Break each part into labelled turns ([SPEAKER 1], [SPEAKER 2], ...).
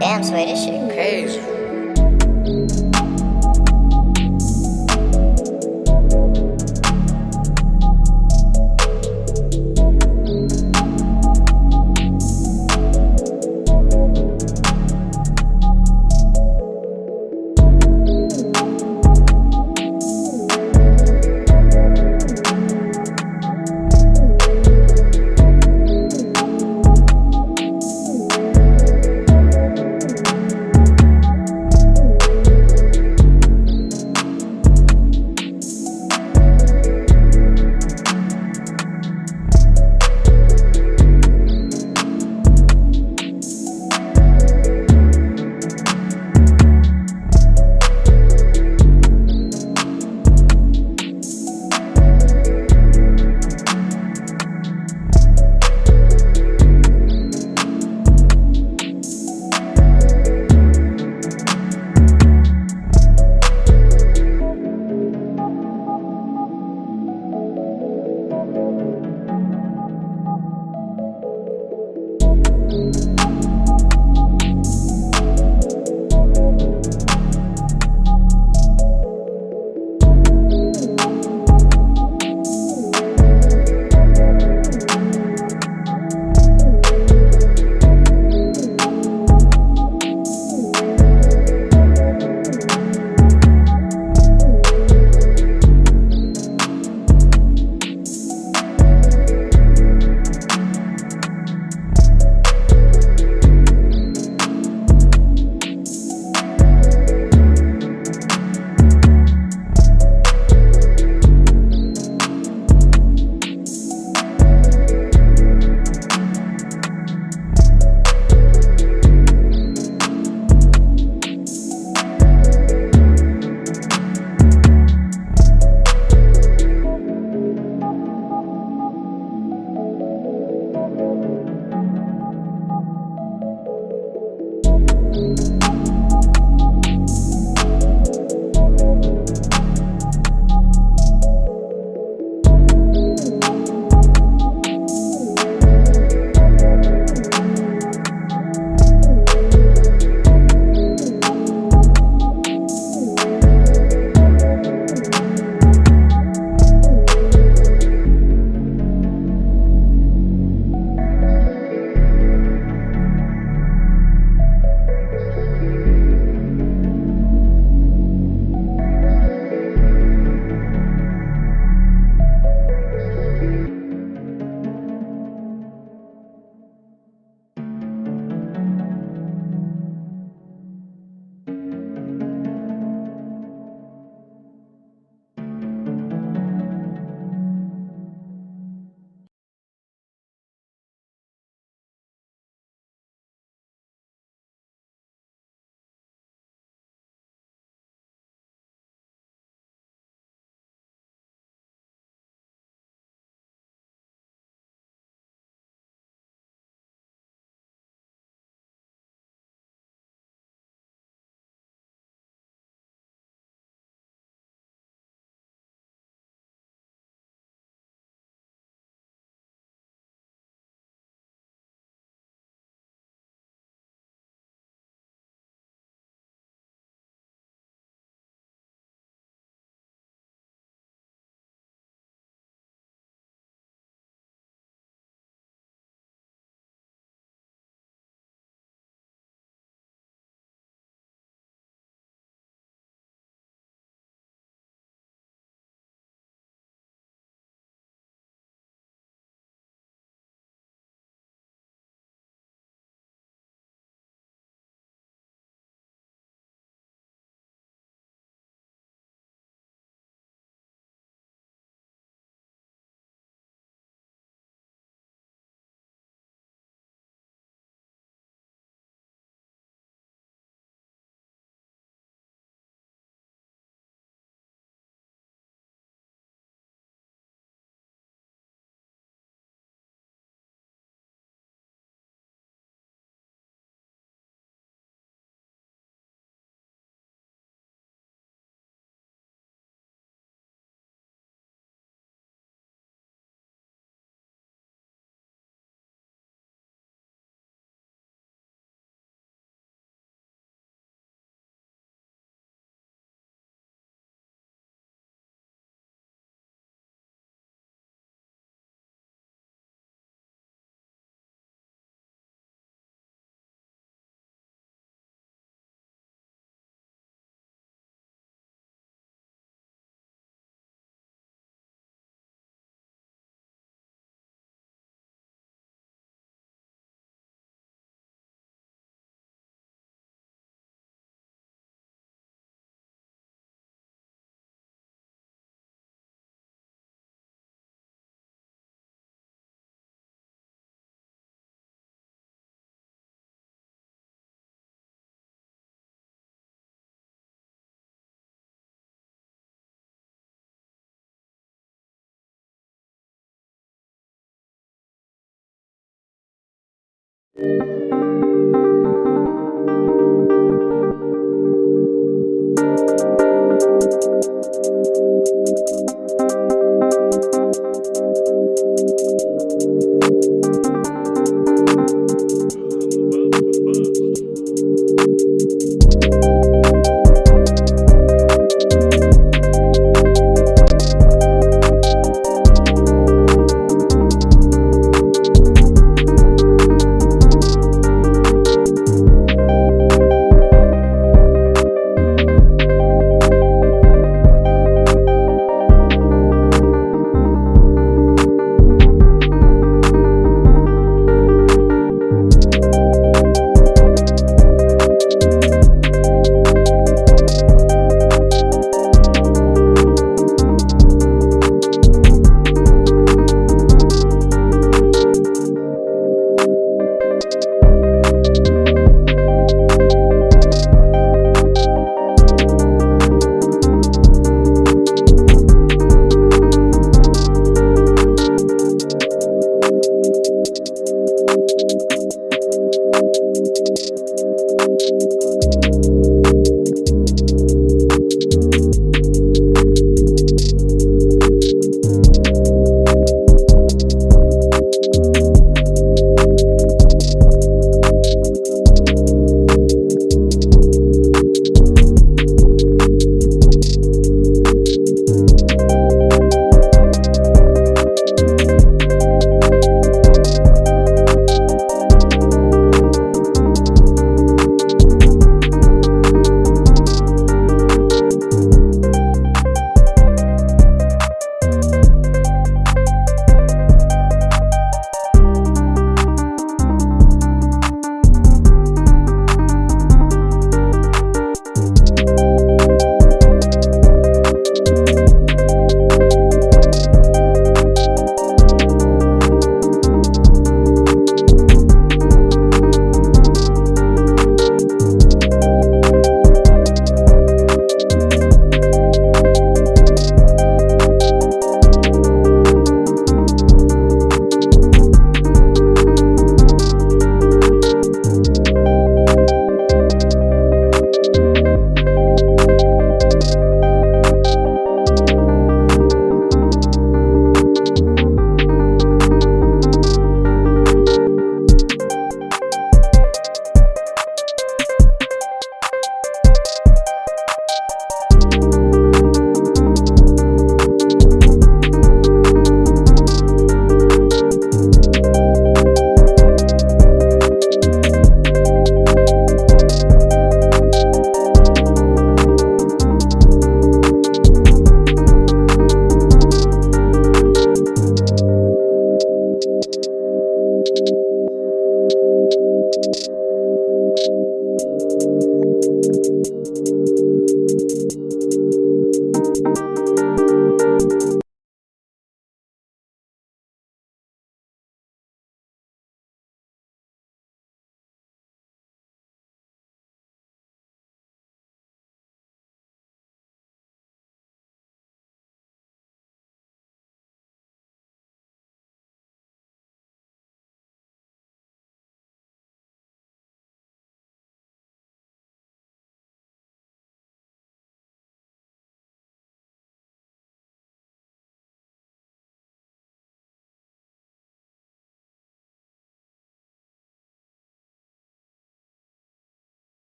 [SPEAKER 1] Damn, Sway, this shit crazy.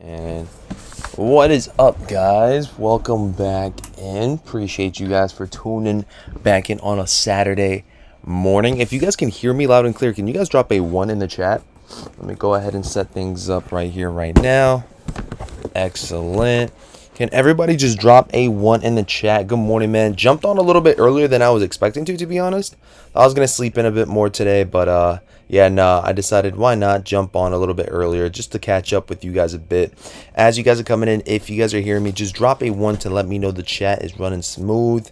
[SPEAKER 2] And what is up, guys? Welcome back in. Appreciate you guys for tuning back in on a Saturday morning. If you guys can hear me loud and clear, can you guys drop a 1 in the chat? Let me go ahead and set things up right here, right now. Excellent. Can everybody just drop a 1 in the chat? Good morning, man. Jumped on a little bit earlier than I was expecting to be honest. I was going to sleep in a bit more today, but yeah, no, I decided why not jump on a little bit earlier just to catch up with you guys a bit. As you guys are coming in, if you guys are hearing me, just drop a 1 to let me know the chat is running smooth.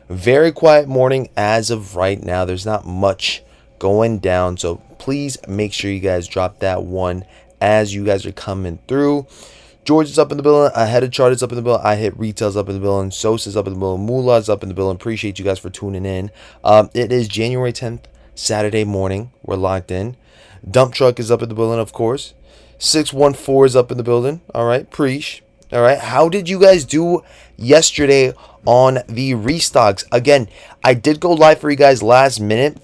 [SPEAKER 2] Very quiet morning as of right now. There's not much going down, so please make sure you guys drop that 1 as you guys are coming through. George is up in the building. Ahead of Chart is up in the building. I hit Retail's up in the building. Sosa's up in the building. Moolah's up in the building. Appreciate you guys for tuning in. It is January 10th, Saturday morning. We're locked in. Dump Truck is up in the building, of course. 614 is up in the building. All right. Preach. All right. How did you guys do yesterday on the Restocks? Again, I did go live for you guys last minute.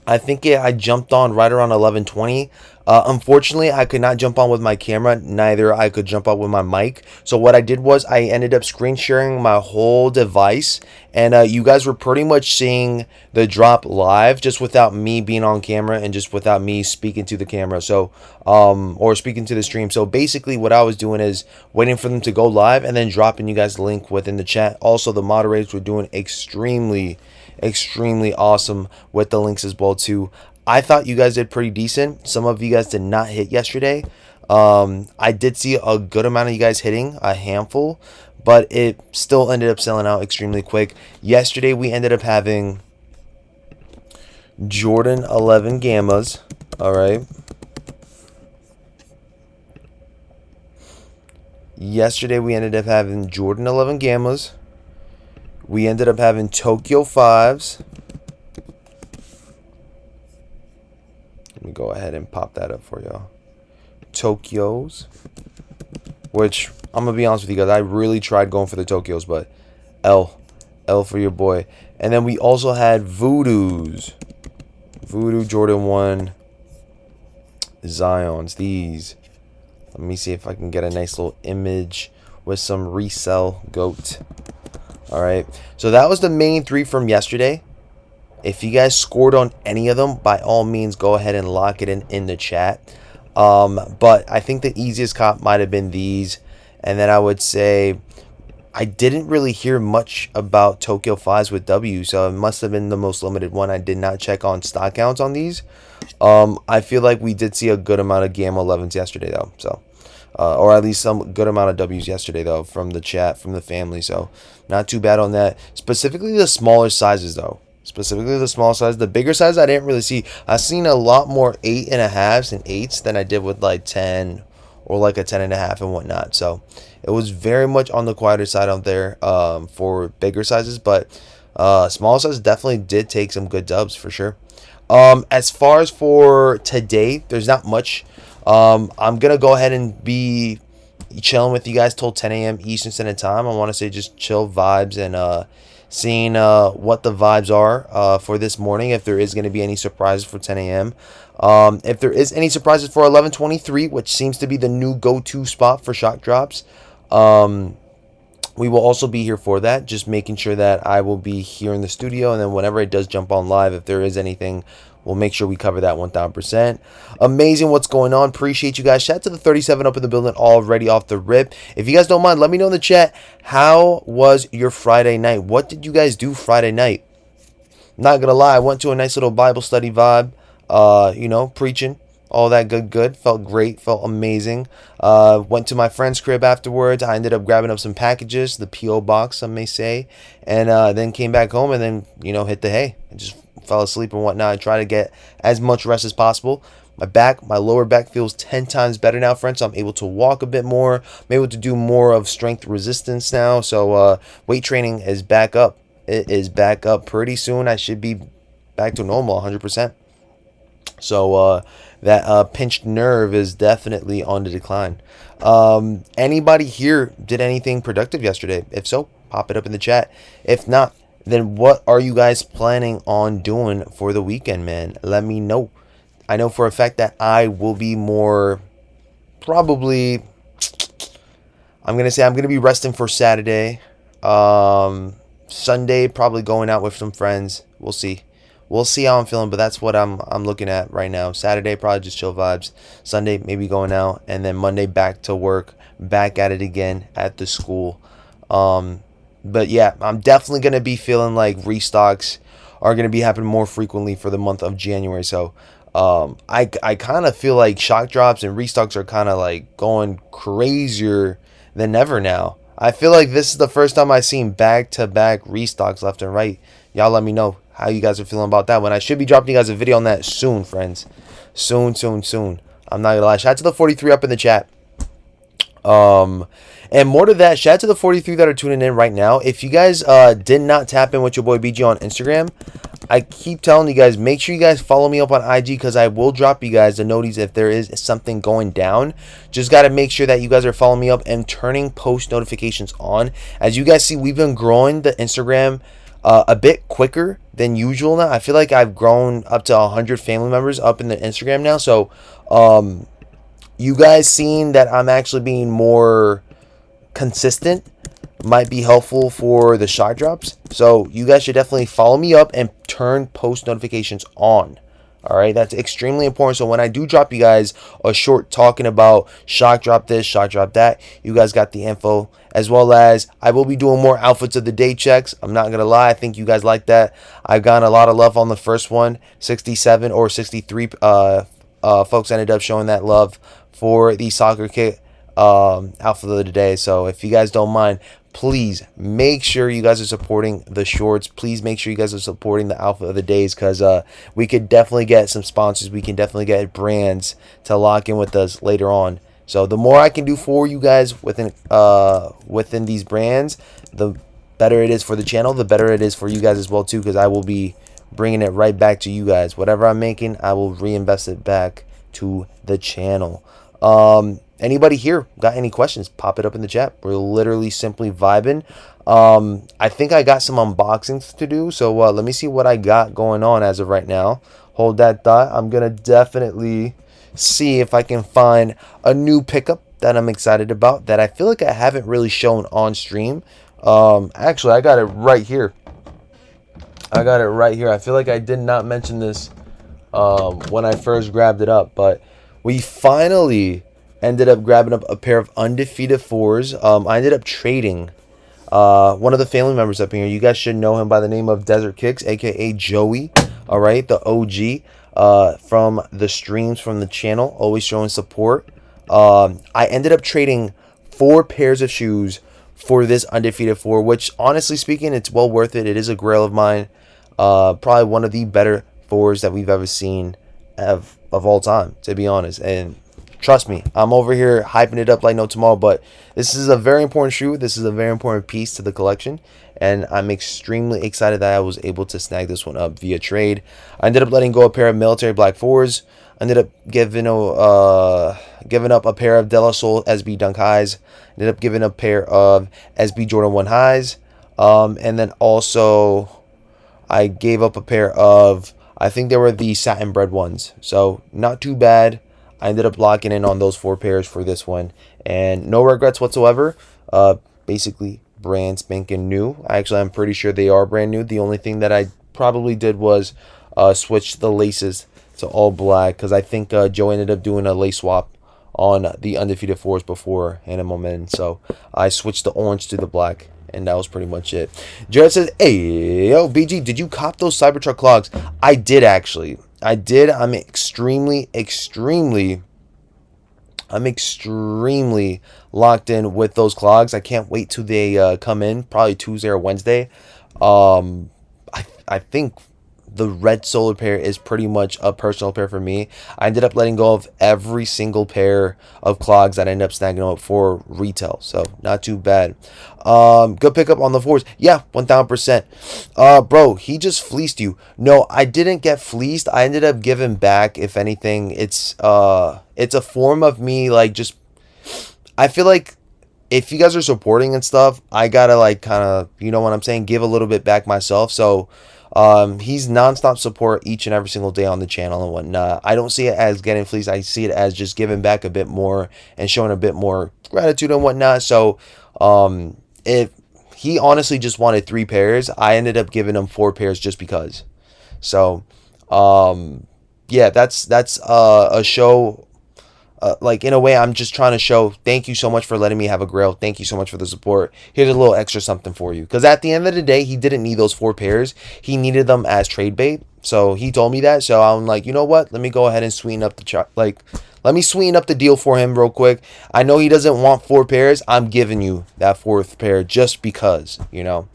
[SPEAKER 2] I think I jumped on right around 11:20. Unfortunately, I could not jump on with my camera. Neither I could jump on with my mic. So what I did was I ended up screen sharing my whole device. And you guys were pretty much seeing the drop live just without me being on camera and just without me speaking to the camera. So, or speaking to the stream. So basically what I was doing is waiting for them to go live and then dropping you guys the link within the chat. Also, the moderators were doing extremely awesome with the links as well too. I thought you guys did pretty decent. Some of you guys did not hit yesterday. I did see a good amount of you guys hitting, a handful, but it still ended up selling out extremely quick. Yesterday we ended up having Jordan 11 Gammas. All right. Yesterday we ended up having Jordan 11 Gammas. We ended up having Tokyo 5s. Let me go ahead and pop that up for y'all. Tokyos. Which, I'm going to be honest with you guys, I really tried going for the Tokyos, but L for your boy. And then we also had Voodoos. Voodoo Jordan 1. Zions. These. Let me see if I can get a nice little image with some resale goat. Alright, so that was the main 3 from yesterday. If you guys scored on any of them, by all means, go ahead and lock it in the chat. But I think the easiest cop might have been these. And then I would say I didn't really hear much about Tokyo 5s with W, so it must have been the most limited one. I did not check on stock counts on these. I feel like we did see a good amount of Gamma 11s yesterday, though. So, or at least some good amount of W's yesterday, though, from the chat, from the family. So, not too bad on that. Specifically the smaller sizes, though. Specifically the small size. The bigger size I didn't really see. I've seen a lot more 8.5s and 8s than I did with like 10 or like a 10.5 and whatnot. So it was very much on the quieter side out there for bigger sizes. But small size definitely did take some good dubs for sure. As far as for today, there's not much. I'm going to go ahead and be chilling with you guys till 10 a.m. Eastern Standard Time. I want to say just chill vibes and seeing what the vibes are for this morning, if there is going to be any surprises for 10 a.m. If there is any surprises for 11:23, which seems to be the new go-to spot for shock drops, we will also be here for that, just making sure that I will be here in the studio, and then whenever it does jump on live, if there is anything, we'll make sure we cover that 1000%. Amazing what's going on. Appreciate you guys. Shout out to the 37 up in the building already off the rip. If you guys don't mind, let me know in the chat, how was your Friday night? What did you guys do Friday night? Not going to lie, I went to a nice little Bible study vibe. You know, preaching. All that good. Felt great. Felt amazing. Went to my friend's crib afterwards. I ended up grabbing up some packages, the P.O. box, some may say. And then came back home and then, you know, hit the hay. I just fell asleep and whatnot. I try to get as much rest as possible. My lower back feels 10 times better now, friends. So I'm able to walk a bit more. I'm able to do more of strength resistance now. So weight training is back up. It is back up pretty soon. I should be back to normal 100%. So that pinched nerve is definitely on the decline. Anybody here did anything productive yesterday? If so, pop it up in the chat. If not, then what are you guys planning on doing for the weekend, man? Let me know. I know for a fact that I will be more probably I'm going to say I'm going to be resting for Saturday. Sunday, probably going out with some friends. We'll see. We'll see how I'm feeling, but that's what I'm looking at right now. Saturday, probably just chill vibes. Sunday, maybe going out. And then Monday, back to work. Back at it again at the school. But yeah, I'm definitely going to be feeling like restocks are going to be happening more frequently for the month of January. So I kind of feel like shock drops and restocks are kind of like going crazier than ever now. I feel like this is the first time I've seen back-to-back restocks left and right. Y'all let me know how you guys are feeling about that one. I should be dropping you guys a video on that soon, friends. Soon. I'm not going to lie. Shout out to the 43 up in the chat. And more to that, shout out to the 43 that are tuning in right now. If you guys did not tap in with your boy BG on Instagram, I keep telling you guys, make sure you guys follow me up on IG because I will drop you guys the noties if there is something going down. Just got to make sure that you guys are following me up and turning post notifications on. As you guys see, we've been growing the Instagram a bit quicker than usual now. I feel like I've grown up to 100 family members up in the Instagram now. So, you guys seeing that I'm actually being more consistent might be helpful for the shock drops. So you guys should definitely follow me up and turn post notifications on. All right, that's extremely important. So when I do drop you guys a short talking about shock drop this, shock drop that, you guys got the info, as well as I will be doing more outfits of the day checks. I'm not gonna lie, I think you guys like that. I've gotten a lot of love on the first one. 67 or 63 folks ended up showing that love for the soccer kit outfit of the day. So if you guys don't mind, please make sure you guys are supporting the shorts. Please make sure you guys are supporting the outfit of the days, because we could definitely get some sponsors. We can definitely get brands to lock in with us later on. So the more I can do for you guys within these brands, the better it is for the channel, the better it is for you guys as well too, because I will be bringing it right back to you guys. Whatever I'm making, I will reinvest it back to the channel. Anybody here got any questions? Pop it up in the chat. We're literally simply vibing. I think I got some unboxings to do, so let me see what I got going on as of right now. Hold that thought. I'm gonna definitely see if I can find a new pickup that I'm excited about that I feel like I haven't really shown on stream. Actually, I got it right here. I feel like I did not mention this when I first grabbed it up, but we finally ended up grabbing up a pair of Undefeated 4s. I ended up trading one of the family members up here. You guys should know him by the name of Desert Kicks, aka Joey. All right, the OG from the streams from the channel, always showing support. I ended up trading 4 pairs of shoes for this Undefeated 4, which honestly speaking, it's well worth it. It is a grail of mine. Probably one of the better 4s that we've ever seen of all time, to be honest. And trust me, I'm over here hyping it up like no tomorrow, but this is a very important shoe. This is a very important piece to the collection, and I'm extremely excited that I was able to snag this one up via trade. I ended up letting go a pair of military black 4s. I ended up giving up a pair of De La Soul SB Dunk highs. Ended up giving up a pair of SB Jordan 1 highs. And then also I gave up a pair of, I think they were the satin bread ones. So not too bad. I ended up locking in on those 4 pairs for this one, and no regrets whatsoever. Basically brand spanking new. I'm pretty sure they are brand new. The only thing that I probably did was switch the laces to all black, because I think Joe ended up doing a lace swap on the Undefeated 4s before and a moment. So I switched the orange to the black, and that was pretty much it. Jared says, hey, yo, BG, did you cop those Cybertruck clogs? I did, actually. I did. I'm extremely locked in with those clogs. I can't wait till they come in, probably Tuesday or Wednesday. I think the red solar pair is pretty much a personal pair for me. I ended up letting go of every single pair of clogs that I ended up snagging up for retail, so not too bad. Good pickup on the 4s. Yeah, 1000%. Bro, he just fleeced you. No, I didn't get fleeced. I ended up giving back. If anything, it's a form of me, like, just, I feel like if you guys are supporting and stuff, I gotta, like, kind of, you know what I'm saying, give a little bit back myself. So He's nonstop support each and every single day on the channel and whatnot. I don't see it as getting fleeced. I see it as just giving back a bit more and showing a bit more gratitude and whatnot. So, if he honestly just wanted 3 pairs, I ended up giving him 4 pairs just because. So, yeah, that's a show. Like, in a way, I'm just trying to show thank you so much for letting me have a grail. Thank you so much for the support. Here's a little extra something for you. Because at the end of the day, he didn't need those 4 pairs. He needed them as trade bait. So he told me that. So I'm like, you know what? Let me go ahead and sweeten up the let me sweeten up the deal for him real quick. I know he doesn't want 4 pairs. I'm giving you that 4th pair just because, you know.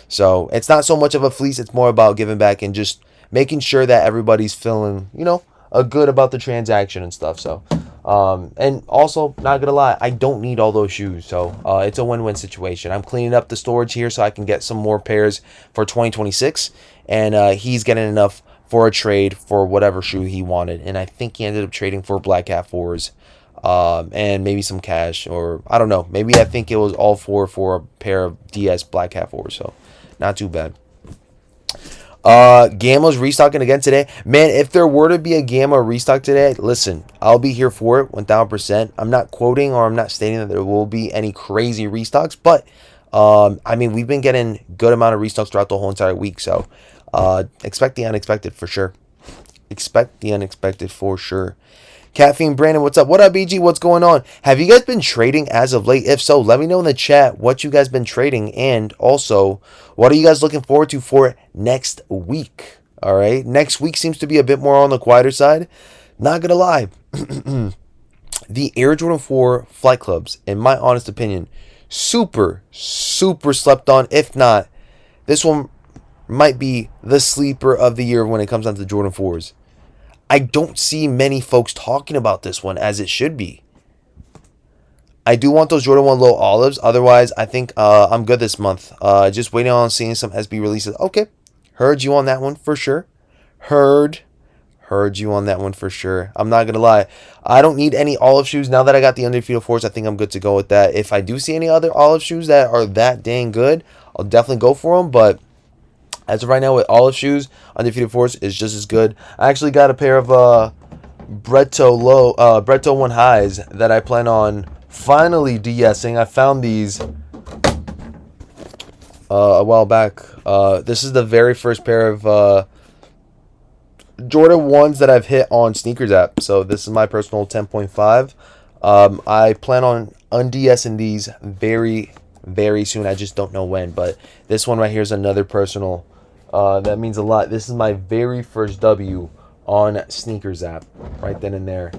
[SPEAKER 2] So it's not so much of a fleece. It's more about giving back and just making sure that everybody's feeling, you know, good about the transaction and stuff. So, and also, not gonna lie, I don't need all those shoes. So, it's a win-win situation. I'm cleaning up the storage here so I can get some more pairs for 2026. And he's getting enough for a trade for whatever shoe he wanted. And I think he ended up trading for Black Cat 4s. And maybe some cash, or I don't know. Maybe I think it was all 4 for a pair of DS Black Cat 4s. So, not too bad. Gamma's restocking again today. Man, if there were to be a Gamma restock today, listen, I'll be here for it 1000%. I'm not quoting or I'm not stating that there will be any crazy restocks, but I mean, we've been getting good amount of restocks throughout the whole entire week, so expect the unexpected for sure. Expect the unexpected for sure. Caffeine Brandon, what's up? What up, BG? What's going on? Have you guys been trading as of late? If so, let me know in the chat what you guys been trading, and also what are you guys looking forward to for next week? All right, next week seems to be a bit more on the quieter side. Not gonna lie, the Air Jordan 4 Flight Clubs, in my honest opinion, super slept on. If not, this one might be the sleeper of the year when it comes down to Jordan 4s. I don't see many folks talking about this one as it should be. I do want those Jordan 1 low olives. Otherwise, I think I'm good this month. Just waiting on seeing some SB releases. Okay. Heard you on that one for sure. Heard you on that one for sure. I'm not going to lie. I don't need any olive shoes. Now that I got the Undefeated 4s, I think I'm good to go with that. If I do see any other olive shoes that are that dang good, I'll definitely go for them. But as of right now, with olive shoes, Undefeated 4s is just as good. I actually got a pair of Bretto 1 highs that I plan on finally DSing. I found these a while back. This is the very first pair of Jordan 1s that I've hit on Sneakers app. So this is my personal 10.5. I plan on undsing these very soon. I just don't know when. But this one right here is another personal. That means a lot. This is my very first W on Sneakers app right then and there.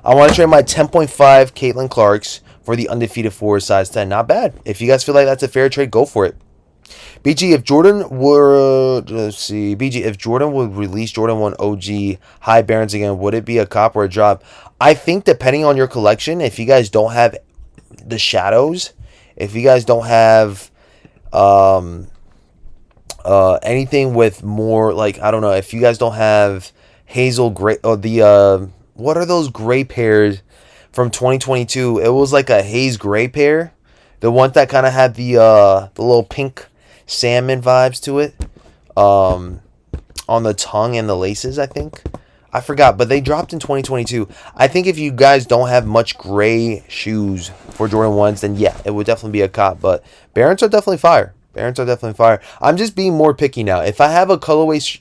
[SPEAKER 2] I want to trade my 10.5 Caitlin Clarks for the Undefeated 4 size 10. Not bad. If you guys feel like that's a fair trade, go for it. BG, if Jordan would release Jordan 1 OG high Barons again, would it be a cop or a drop? I think depending on your collection, if you guys don't have the shadows, if you guys don't have anything with more, like, I don't know, if you guys don't have hazel gray, or the what are those gray pairs from 2022? It was like a haze gray pair, the one that kind of had the little pink salmon vibes to it, on the tongue and the laces. I forgot, but they dropped in 2022. I think if you guys don't have much gray shoes for Jordan 1s, then yeah, it would definitely be a cop. But Barons are definitely fire. I'm just being more picky now. If I have a colorway,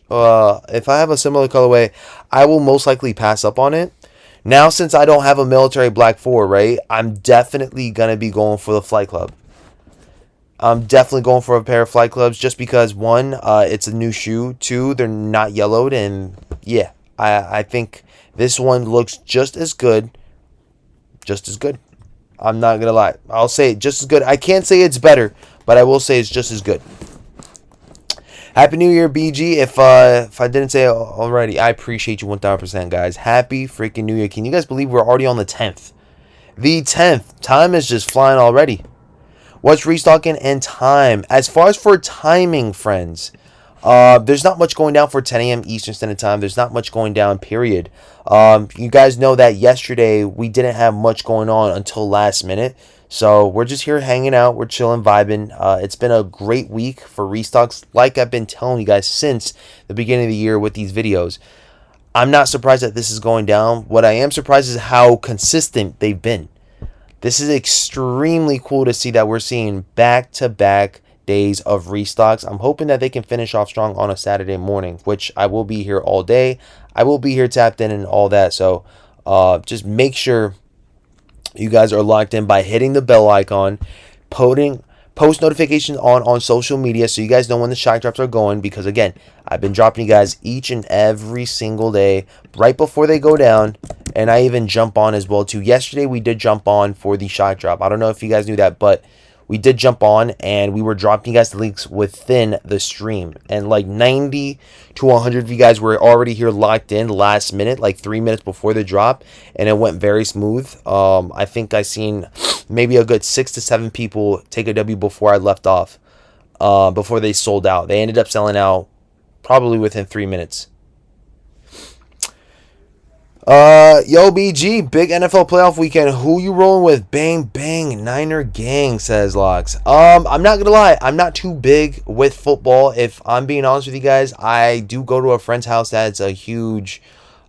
[SPEAKER 2] if I have a similar colorway, I will most likely pass up on it. Now, since I don't have a military black 4, right, I'm definitely going to be going for the Flight Club. I'm definitely going for a pair of Flight Clubs just because, one, it's a new shoe. Two, they're not yellowed. And, yeah, I think this one looks just as good. I'm not going to lie. I'll say it just as good. I can't say it's better, but I will say it's just as good. Happy New Year, BG. If I didn't say it already, I appreciate you 1000%, guys. Happy freaking New Year. Can you guys believe we're already on the 10th? The 10th. Time is just flying already. What's restocking and time? As far as for timing, friends, There's not much going down for 10 a.m. Eastern Standard Time. There's not much going down, period. You guys know that yesterday we didn't have much going on until last minute. So we're just here hanging out. We're chilling, vibing. It's been a great week for Restocks, like I've been telling you guys since the beginning of the year with these videos. I'm not surprised that this is going down. What I am surprised is how consistent they've been. This is extremely cool to see that we're seeing back-to-back days of restocks. I'm hoping that they can finish off strong on a Saturday morning, which I will be here all day. I will be here tapped in and all that. So just make sure you guys are locked in by hitting the bell icon, post notifications on social media so you guys know when the shock drops are going, because again, I've been dropping you guys each and every single day right before they go down, and I even jump on as well too. Yesterday we did jump on for the shock drop. I don't know if you guys knew that, but we did jump on and we were dropping you guys the links within the stream, and like 90 to 100 of you guys were already here locked in last minute, like 3 minutes before the drop, and it went very smooth. I think I seen maybe a good 6 to 7 people take a W before I left off, before they sold out. They ended up selling out probably within 3 minutes. Yo, BG, big NFL playoff weekend. Who you rolling with? Bang, bang, Niner gang, says Locks. I'm not gonna lie, I'm not too big with football. If I'm being honest with you guys, I do go to a friend's house that's a huge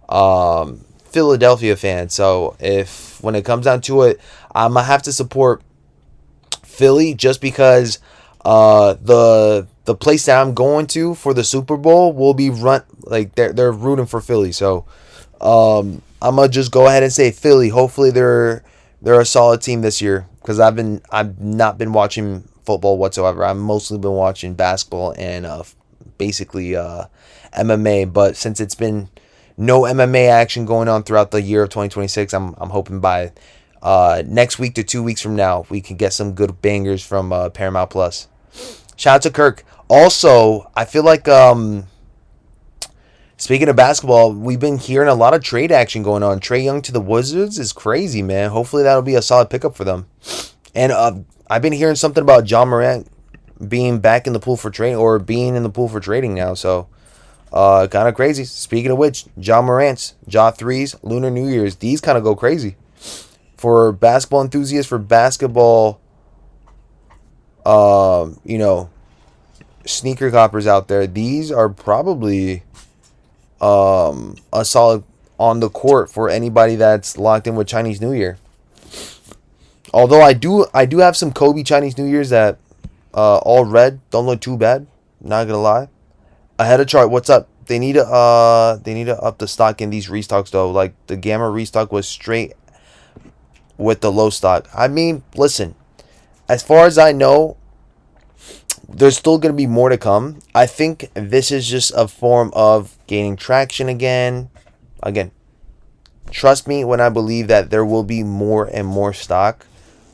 [SPEAKER 2] Philadelphia fan. So if when it comes down to it, I'm gonna have to support Philly just because the place that I'm going to for the Super Bowl will be run like they're rooting for Philly. So I'm gonna just go ahead and say Philly. Hopefully they're a solid team this year, because I've not been watching football whatsoever. I've mostly been watching basketball and basically MMA. But since it's been no MMA action going on throughout the year of 2026, I'm hoping by next week to 2 weeks from now we can get some good bangers from Paramount Plus. Shout out to Kirk. Also, I feel like speaking of basketball, we've been hearing a lot of trade action going on. Trae Young to the Wizards is crazy, man. Hopefully that'll be a solid pickup for them. And I've been hearing something about John Morant being back in the pool for trading, or being in the pool for trading now. So kind of crazy. Speaking of which, John Morant's Ja 3s, Lunar New Year's, these kind of go crazy. For basketball enthusiasts, for basketball, sneaker coppers out there, these are probably a solid on the court for anybody that's locked in with Chinese New Year. Although I do have some Kobe Chinese New Year's that all red, don't look too bad. Not gonna lie. Ahead of chart, what's up? They need to up the stock in these restocks though. Like the Gamma restock was straight with the low stock. I mean, listen, as far as I know, there's still going to be more to come. I think this is just a form of gaining traction again. Again, trust me when I believe that there will be more and more stock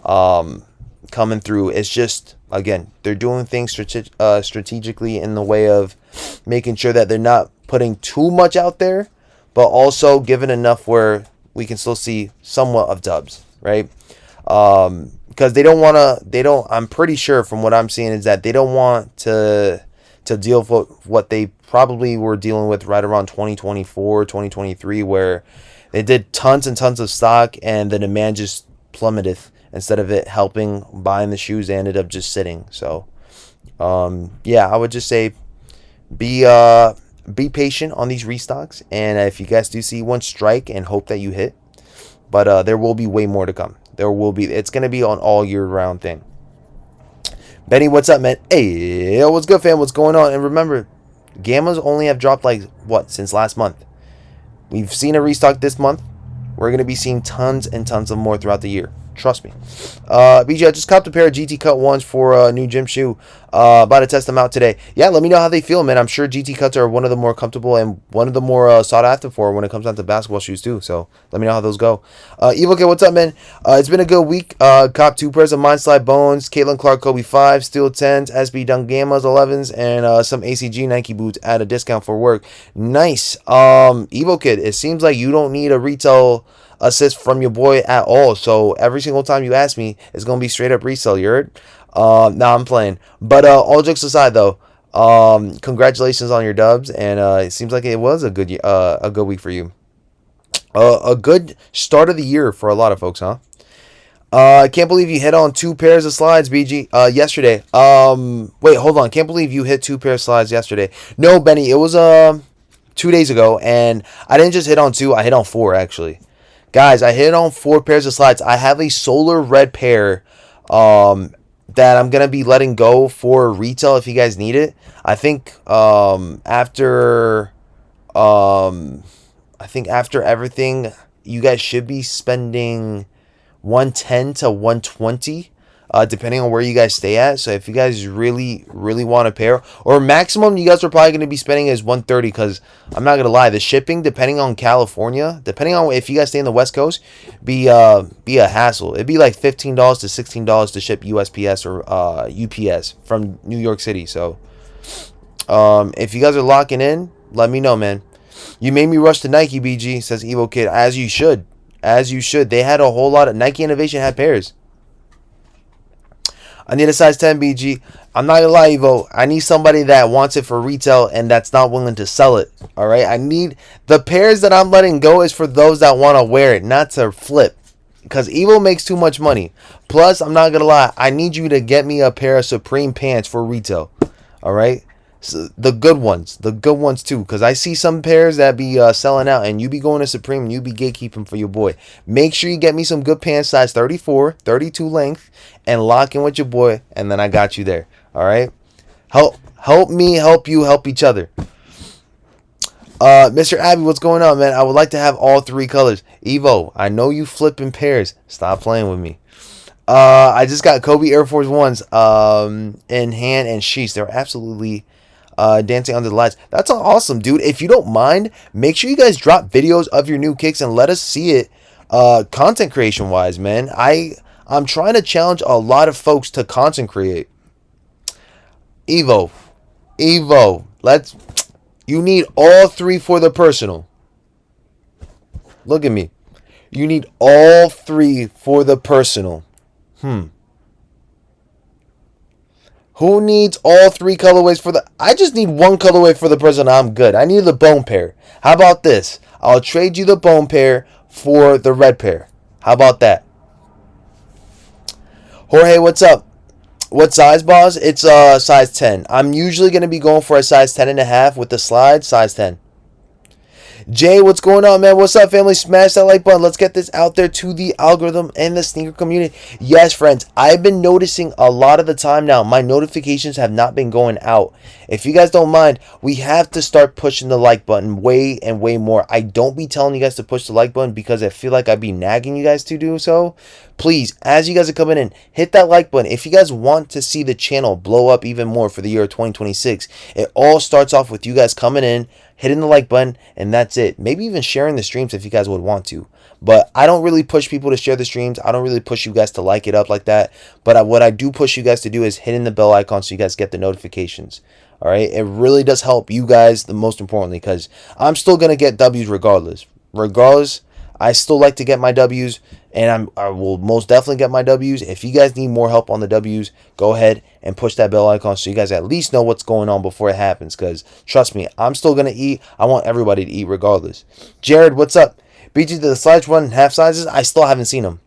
[SPEAKER 2] coming through. It's just, again, they're doing things strategically in the way of making sure that they're not putting too much out there, but also giving enough where we can still see somewhat of dubs, right? Because I'm pretty sure from what I'm seeing is that they don't want to deal with what they probably were dealing with right around 2024, 2023, where they did tons and tons of stock and the demand just plummeted. Instead of it helping buying the shoes, they ended up just sitting. So, yeah, I would just say be patient on these restocks. And if you guys do see one, strike and hope that you hit. But there will be way more to come. It's going to be an all year round thing. Benny, what's up, man? Hey, yo, what's good, fam? What's going on? And remember, Gammas only have dropped since last month. We've seen a restock this month. We're going to be seeing tons and tons of more throughout the year. Trust me. BJ, I just copped a pair of GT Cut 1s for a new gym shoe. About to test them out today. Yeah, let me know how they feel, man. I'm sure GT Cuts are one of the more comfortable and one of the more sought after for when it comes down to basketball shoes, too. So let me know how those go. Evo Kid, what's up, man? It's been a good week. Cop 2 pairs of Mind Slide Bones, Caitlin Clark Kobe 5s, Steel 10s, SB Dunk Gammas 11s, and some ACG Nike boots at a discount for work. Nice. Evo Kid, it seems like you don't need a retail assist from your boy at all. So every single time you ask me, it's gonna be straight up resale. You heard? Nah, I'm playing. But all jokes aside, though, Congratulations on your dubs, and it seems like it was a good week for you. A good start of the year for a lot of folks, huh? I can't believe you hit on 2 pairs of slides, BG, yesterday. Wait, hold on. Can't believe you hit 2 pairs of slides yesterday. No, Benny, it was 2 days ago, and I didn't just hit on 2. I hit on 4 actually. Guys, I hit on 4 pairs of slides. I have a solar red pair, that I'm gonna be letting go for retail if you guys need it. I think after everything, you guys should be spending 110 to 120, depending on where you guys stay at. So if you guys really want a pair, or maximum you guys are probably going to be spending is 130, because I'm not gonna lie, the shipping, depending on California, depending on if you guys stay in the West Coast, be a hassle. It'd be like $15 to $16 to ship USPS or UPS from New York City. So if you guys are locking in, let me know, man. You made me rush to Nike, BG, says Evo Kid. As you should. As you should. They had a whole lot of... Nike Innovation had pairs. I need a size 10, BG. I'm not going to lie, Evo. I need somebody that wants it for retail and that's not willing to sell it. All right? I need... The pairs that I'm letting go is for those that want to wear it, not to flip. Because Evo makes too much money. Plus, I'm not going to lie. I need you to get me a pair of Supreme pants for retail. All right? So the good ones too, because I see some pairs that be selling out, and you be going to Supreme and you be gatekeeping for your boy. Make sure you get me some good pants, size 34, 32 length, and lock in with your boy, and then I got you there. All right, help me, help you, help each other. Mr. Abby, what's going on, man? I would like to have all 3 colors. Evo, I know you flipping pairs. Stop playing with me. I just got Kobe Air Force Ones in hand and sheesh. They're absolutely dancing under the lights. That's awesome, dude. If you don't mind, make sure you guys drop videos of your new kicks and let us see it content creation wise, man. I'm trying to challenge a lot of folks to content create. Evo, you need all 3 for the personal. Look at me. You need all 3 for the personal. Who needs all 3 colorways for the... I just need 1 colorway for the person. I'm good. I need the bone pair. How about this? I'll trade you the bone pair for the red pair. How about that? Jorge, what's up? What size, boss? It's size 10. I'm usually going to be going for a size 10.5 with the slide, size 10. Jay, what's going on, man? What's up, family? Smash that like button. Let's get this out there to the algorithm and the sneaker community. Yes, friends, I've been noticing a lot of the time now, my notifications have not been going out. If you guys don't mind, we have to start pushing the like button way and way more. I don't be telling you guys to push the like button because I feel like I'd be nagging you guys to do so. Please, as you guys are coming in, hit that like button. If you guys want to see the channel blow up even more for the year of 2026, it all starts off with you guys coming in, hitting the like button, and that's it. Maybe even sharing the streams if you guys would want to. But I don't really push people to share the streams. I don't really push you guys to like it up like that. But what I do push you guys to do is hitting the bell icon so you guys get the notifications. All right? It really does help you guys, the most importantly, because I'm still going to get W's regardless. I still like to get my W's, and I will most definitely get my W's. If you guys need more help on the W's, go ahead and push that bell icon so you guys at least know what's going on before it happens, because trust me, I'm still going to eat. I want everybody to eat regardless. Jared, what's up? BG, the slides run in half sizes? I still haven't seen them.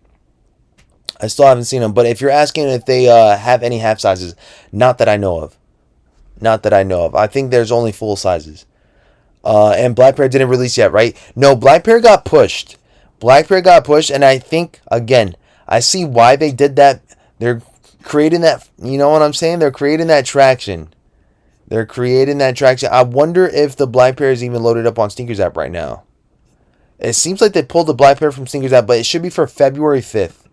[SPEAKER 2] But if you're asking if they have any half sizes, not that I know of. I think there's only full sizes. And Black Pair didn't release yet, right? No, Black Pair got pushed. And I think, again, I see why they did that. They're creating that, you know what I'm saying? They're creating that traction. I wonder if the Black Pair is even loaded up on Sneakers app right now. It seems like they pulled the Black Pair from Sneakers app, but it should be for February 5th.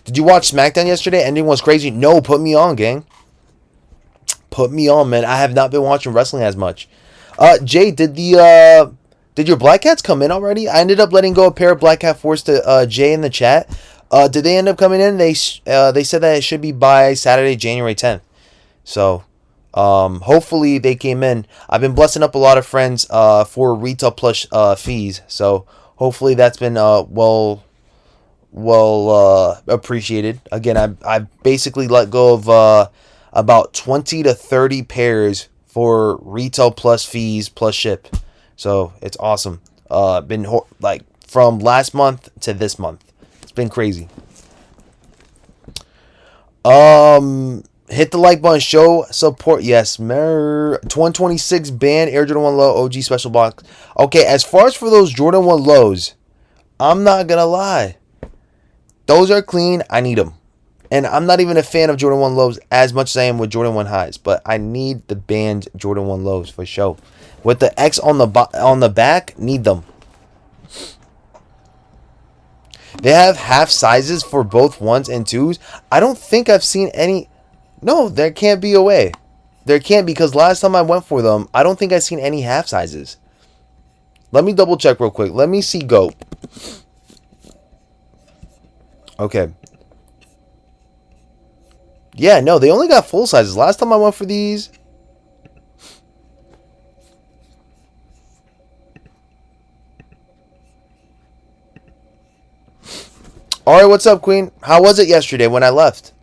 [SPEAKER 2] Did you watch SmackDown yesterday? Ending was crazy. No, put me on, gang. Put me on, man. I have not been watching wrestling as much. Jay, did your Black Cats come in already? I ended up letting go a pair of Black Cat 4s to Jay in the chat. Did they end up coming in? They said that it should be by Saturday, January 10th. So, hopefully they came in. I've been blessing up a lot of friends for retail plus fees. So, hopefully that's been well appreciated. Again, I basically let go of about 20 to 30 pairs for retail plus fees plus ship. So it's awesome. Been like from last month to this month. It's been crazy. Hit the like button, show support. Yes, 126 band Air Jordan 1 Low OG special box. Okay, as far as for those Jordan 1 Lows, I'm not gonna lie. Those are clean. I need them. And I'm not even a fan of Jordan 1 Lows as much as I am with Jordan 1 Highs, but I need the band Jordan 1 Lows for sure. With the X on the back, need them. They have half sizes for both 1s and 2s. I don't think I've seen any. No, there can't be a way. There can't, because last time I went for them, I don't think I've seen any half sizes. Let me double check real quick. Let me see GOAT. Okay. Yeah, no, they only got full sizes. Last time I went for these. Alright, what's up, Queen? How was it yesterday when I left?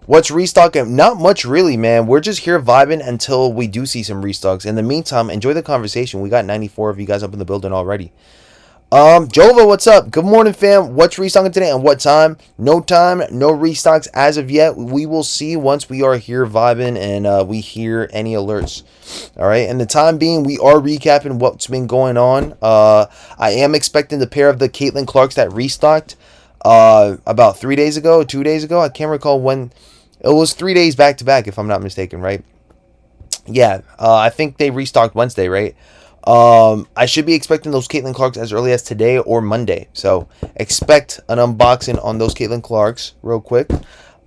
[SPEAKER 2] What's restocking? Not much, really, man. We're just here vibing until we do see some restocks. In the meantime, enjoy the conversation. We got 94 of you guys up in the building already. Jova, what's up? Good morning, fam. What's restocking today and what time? No time, no restocks as of yet. We will see once we are here vibing and we hear any alerts. All right. And the time being, we are recapping what's been going on. I am expecting the pair of the Caitlin Clarks that restocked about 3 days ago, 2 days ago. I can't recall when. It was 3 days back to back, if I'm not mistaken, right? Yeah, I think they restocked Wednesday, right? I should be expecting those Caitlin Clarks as early as today or Monday. So expect an unboxing on those Caitlin Clarks real quick.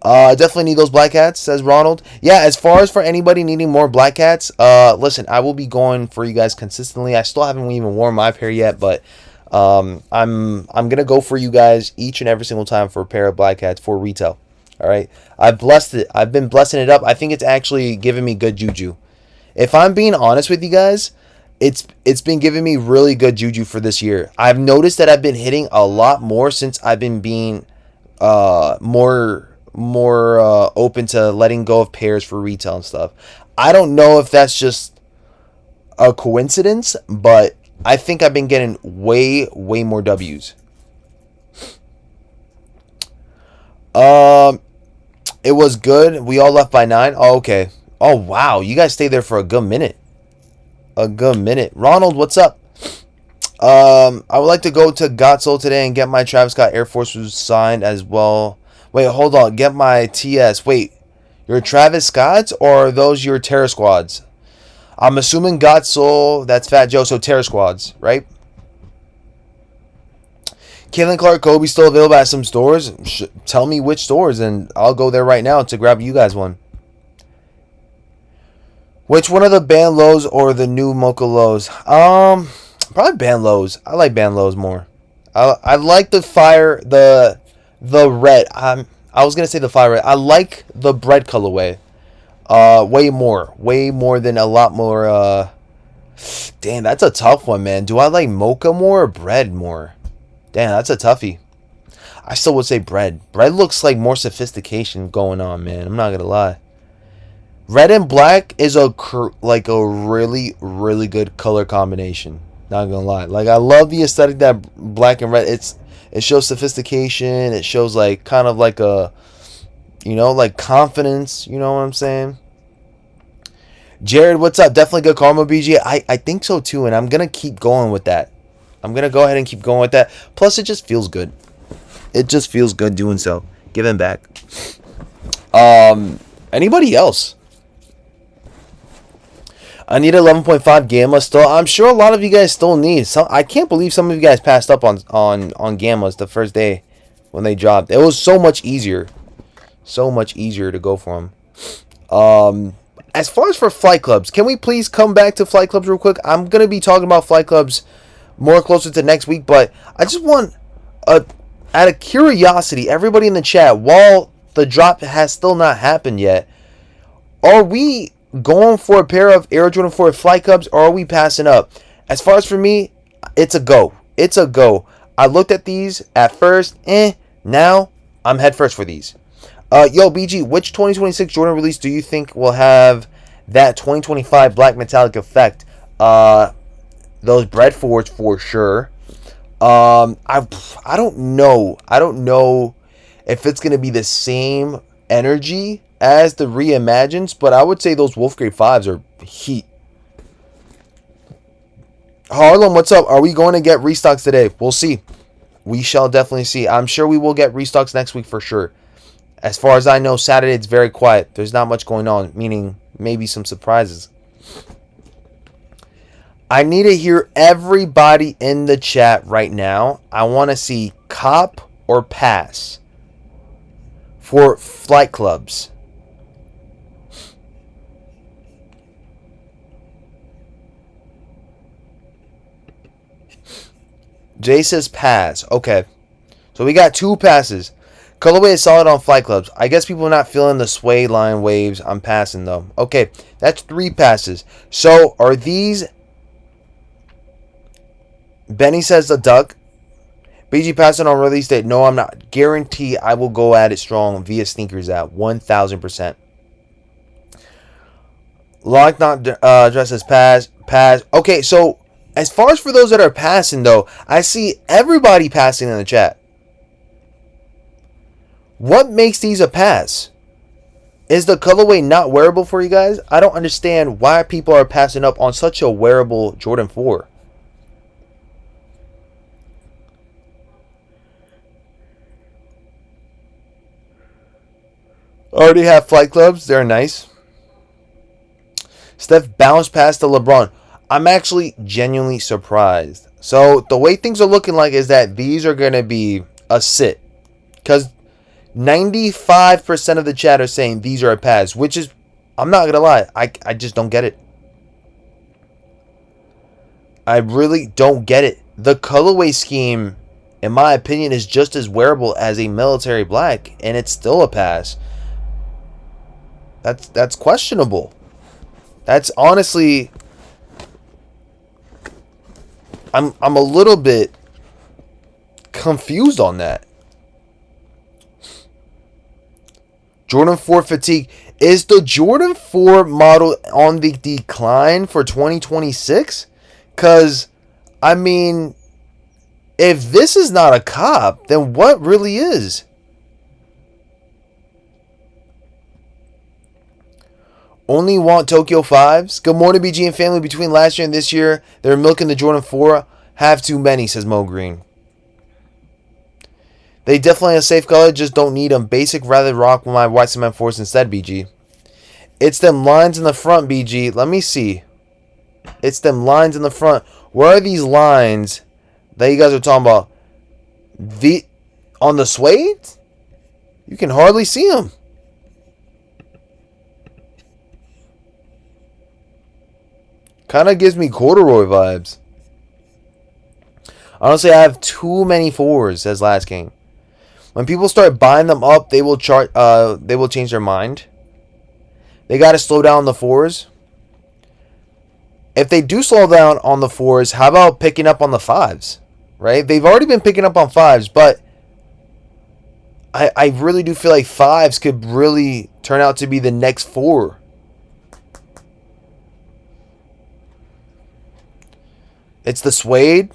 [SPEAKER 2] Definitely need those black hats, says Ronald. Yeah, as far as for anybody needing more black hats, listen, I will be going for you guys consistently. I still haven't even worn my pair yet, but I'm gonna go for you guys each and every single time for a pair of black hats for retail. All right, I've blessed it. I've been blessing it up. I think it's actually giving me good juju. If I'm being honest with you guys, it's been giving me really good juju for this year. I've noticed that I've been hitting a lot more since I've been being more open to letting go of pairs for retail and stuff. I don't know if that's just a coincidence, but I think I've been getting way more W's. It was good. We all left by 9. Oh, okay. Oh, wow. You guys stayed there for a good minute. Ronald, what's up? I would like to go to Gottsol today and get my Travis Scott Air Forces signed as well. Wait, hold on. Get my TS. Wait, your Travis Scotts or are those your Terror Squads? I'm assuming Gottsol, that's Fat Joe, so Terror Squads, right? Caitlin Clark Kobe still available at some stores. Tell me which stores and I'll go there right now to grab you guys one. Which one of the band lows or the new Mocha lows? Probably band lows. I like band lows more. I like the fire, the red. I was gonna say the fire red. I like the bread colorway. Way more than a lot more. Damn, that's a tough one, man. Do I like mocha more or bread more? Damn, that's a toughie. I still would say bread. Bread looks like more sophistication going on, man. I'm not gonna lie. Red and black is a really good color combination. Not gonna lie. Like, I love the aesthetic that black and red. It shows sophistication. It shows like kind of like a, like confidence. You know what I'm saying? Jared, what's up? Definitely good karma, BG. I think so too, and I'm gonna keep going with that. I'm gonna go ahead and keep going with that. Plus, it just feels good. It just feels good doing so. Giving back. Anybody else? I need 11.5 gamma still. I'm sure a lot of you guys still need some. I can't believe some of you guys passed up on gammas the first day when they dropped. It was so much easier. So much easier to go for them. As far as for flight clubs, can we please come back to flight clubs real quick? I'm gonna be talking about flight clubs more closer to next week, but I just want out of curiosity, everybody in the chat, while the drop has still not happened yet, are we going for a pair of Air Jordan 4 flight clubs or are we passing up? As far as for me, it's a go. It's a go. I looked at these at first, now I'm head first for these. Yo, BG, which 2026 Jordan release do you think will have that 2025 black metallic effect? Those bread forwards for sure. I don't know. I don't know if it's gonna be the same energy as the reimagines, but I would say those Wolf Grade 5s are heat. Harlem, what's up? Are we going to get restocks today? We'll see. We shall definitely see. I'm sure we will get restocks next week for sure. As far as I know, Saturday it's very quiet. There's not much going on, meaning maybe some surprises. I need to hear everybody in the chat right now. I want to see cop or pass for flight clubs. Jay says pass. Okay. So we got 2 passes. Colorway is solid on flight clubs. I guess people are not feeling the sway line waves. I'm passing though. Okay. That's 3 passes. So are these... Benny says the duck. BG passing on release date. No, I'm not. Guarantee I will go at it strong via sneakers at 1000%. Lock not dressed as pass. Pass. Okay, so as far as for those that are passing though, I see everybody passing in the chat. What makes these a pass? Is the colorway not wearable for you guys? I don't understand why people are passing up on such a wearable Jordan 4. Already have flight clubs. They're nice. Steph bounced past the LeBron. I'm actually genuinely surprised. So the way things are looking like is that these are going to be a sit. Because 95% of the chat are saying these are a pass. Which is, I'm not going to lie, I just don't get it. I really don't get it. The colorway scheme, in my opinion, is just as wearable as a military black. And it's still a pass. That's questionable. That's honestly, I'm a little bit confused on that. Jordan 4 fatigue. Is the Jordan 4 model on the decline for 2026? Because, I mean, if this is not a cop, then what really is? Only want Tokyo 5s. Good morning, BG and family. Between last year and this year, they're milking the Jordan 4. Have too many, says Mo Green. They definitely a safe color, just don't need them. Basic, rather rock with my white cement 4s instead, BG. It's them lines in the front, BG. Let me see. It's them lines in the front. Where are these lines that you guys are talking about? On the suede? You can hardly see them. Kind of gives me corduroy vibes. Honestly, I have too many 4s, says Last King. When people start buying them up, they will change their mind. They got to slow down the 4s. If they do slow down on the 4s, how about picking up on the 5s? Right? They've already been picking up on 5s, but I really do feel like 5s could really turn out to be the next 4. It's the suede.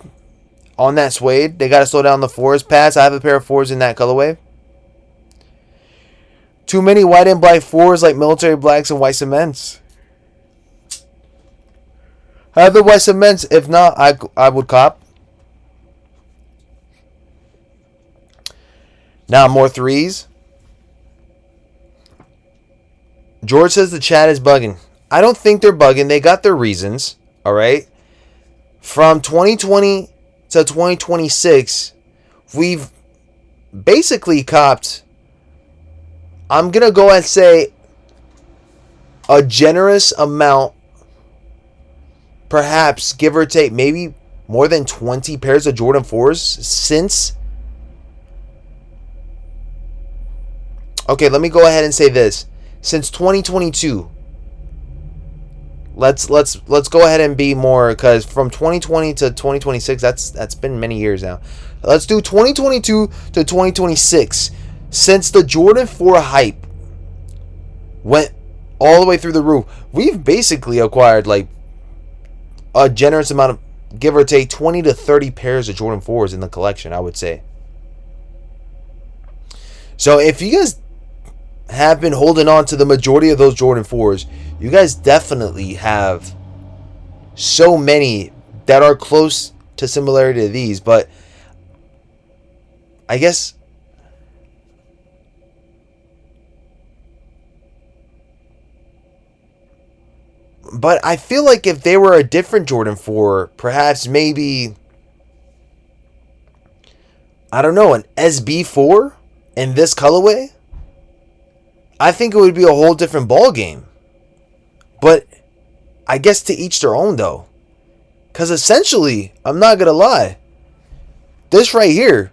[SPEAKER 2] On that suede, they got to slow down the 4s. Pass, I have a pair of 4s in that colorway. Too many white and black 4s like military blacks and white cements. I have the white cements. If not, I would cop. Now more 3s. George says the chat is bugging. I don't think they're bugging. They got their reasons. All right. From 2020 to 2026, we've basically copped, I'm going to go and say, a generous amount, perhaps, give or take, maybe more than 20 pairs of Jordan 4s since. Okay, let me go ahead and say this. Since 2022. Let's go ahead and be more, because from 2020 to 2026, that's been many years now. Let's do 2022 to 2026. Since the Jordan 4 hype went all the way through the roof, we've basically acquired like a generous amount of, give or take, 20 to 30 pairs of Jordan 4s in the collection, I would say. So if you guys have been holding on to the majority of those Jordan 4s, you guys definitely have so many that are close to similarity to these. But I guess I feel like if they were a different Jordan 4, perhaps maybe, I don't know, an SB4 in this colorway, I think it would be a whole different ball game. But I guess to each their own, though. Because essentially, I'm not going to lie, this right here,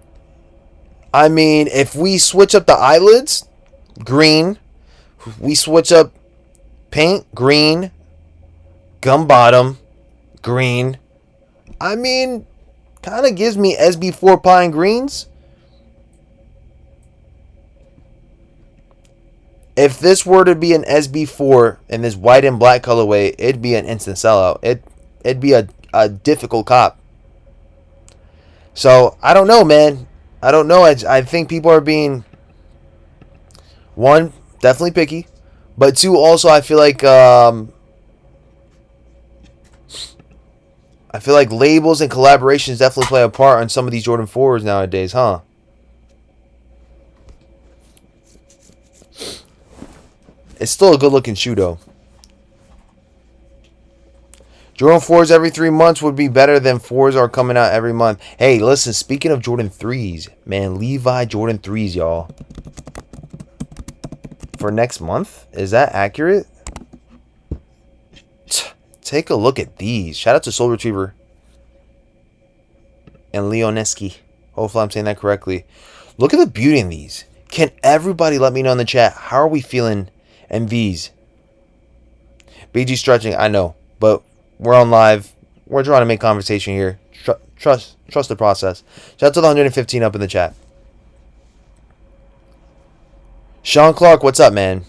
[SPEAKER 2] I mean, if we switch up the eyelids, green, we switch up paint, green, gum bottom, green, I mean, kind of gives me SB4 pine greens. If this were to be an SB4 in this white and black colorway, it'd be an instant sellout. It'd be a difficult cop. So, I don't know, man. I don't know. I think people are being, one, definitely picky. But two, also, I feel like labels and collaborations definitely play a part on some of these Jordan 4s nowadays, huh? It's still a good-looking shoe, though. Jordan 4s every 3 months would be better than 4s are coming out every month. Hey, listen, speaking of Jordan 3s, man, Levi Jordan 3s, y'all. For next month? Is that accurate? Take a look at these. Shout out to Soul Retriever and Leoneski. Hopefully I'm saying that correctly. Look at the beauty in these. Can everybody let me know in the chat, how are we feeling MVs? BG stretching, I know, but we're on live. We're trying to make conversation here. Trust the process. Shout out to the 115 up in the chat. Sean Clark, what's up, man?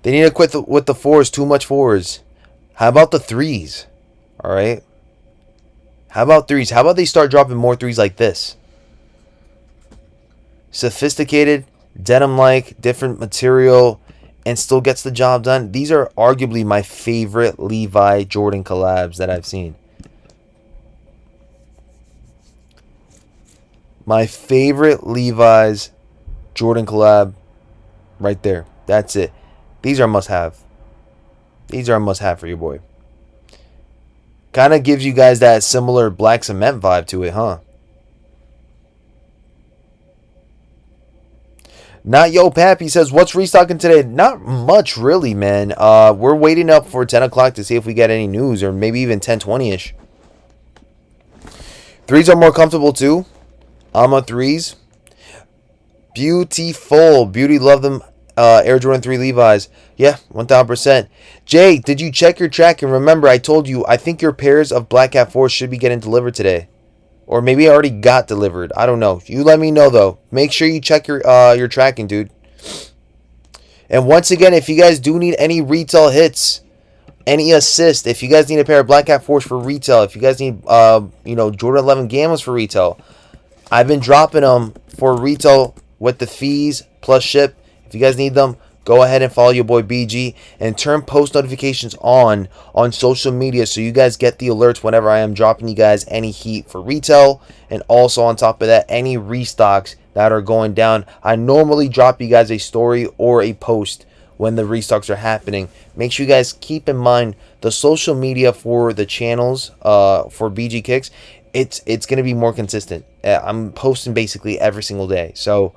[SPEAKER 2] They need to quit with the 4s. Too much 4s. How about the 3s? All right. How about 3s? How about they start dropping more 3s like this? Sophisticated, denim-like, different material, and still gets the job done. These are arguably my favorite Levi Jordan collabs that I've seen. My favorite Levi's Jordan collab right there. That's it. These are must-have. These are a must-have for your boy. Kind of gives you guys that similar black cement vibe to it, huh? Not Yo Pappy says, what's restocking today? Not much, really, man. We're waiting up for 10 o'clock to see if we get any news, or maybe even 10:20-ish. 3s are more comfortable, too. I'm a 3s. Beautiful. Beauty, love them. Air Jordan 3 Levi's. Yeah, 1000%. Jay, did you check your track? And remember, I told you, I think your pairs of Black Cat 4 should be getting delivered today. Or maybe it already got delivered. I don't know. You let me know, though. Make sure you check your tracking, dude. And once again, if you guys do need any retail hits, any assist, if you guys need a pair of Black Cat 4s for retail, if you guys need, Jordan 11 Gammas for retail, I've been dropping them for retail with the fees plus ship. If you guys need them, go ahead and follow your boy BG and turn post notifications on social media so you guys get the alerts whenever I am dropping you guys any heat for retail. And also on top of that, any restocks that are going down. I normally drop you guys a story or a post when the restocks are happening. Make sure you guys keep in mind the social media for the channels for BG Kicks. It's going to be more consistent. I'm posting basically every single day. So,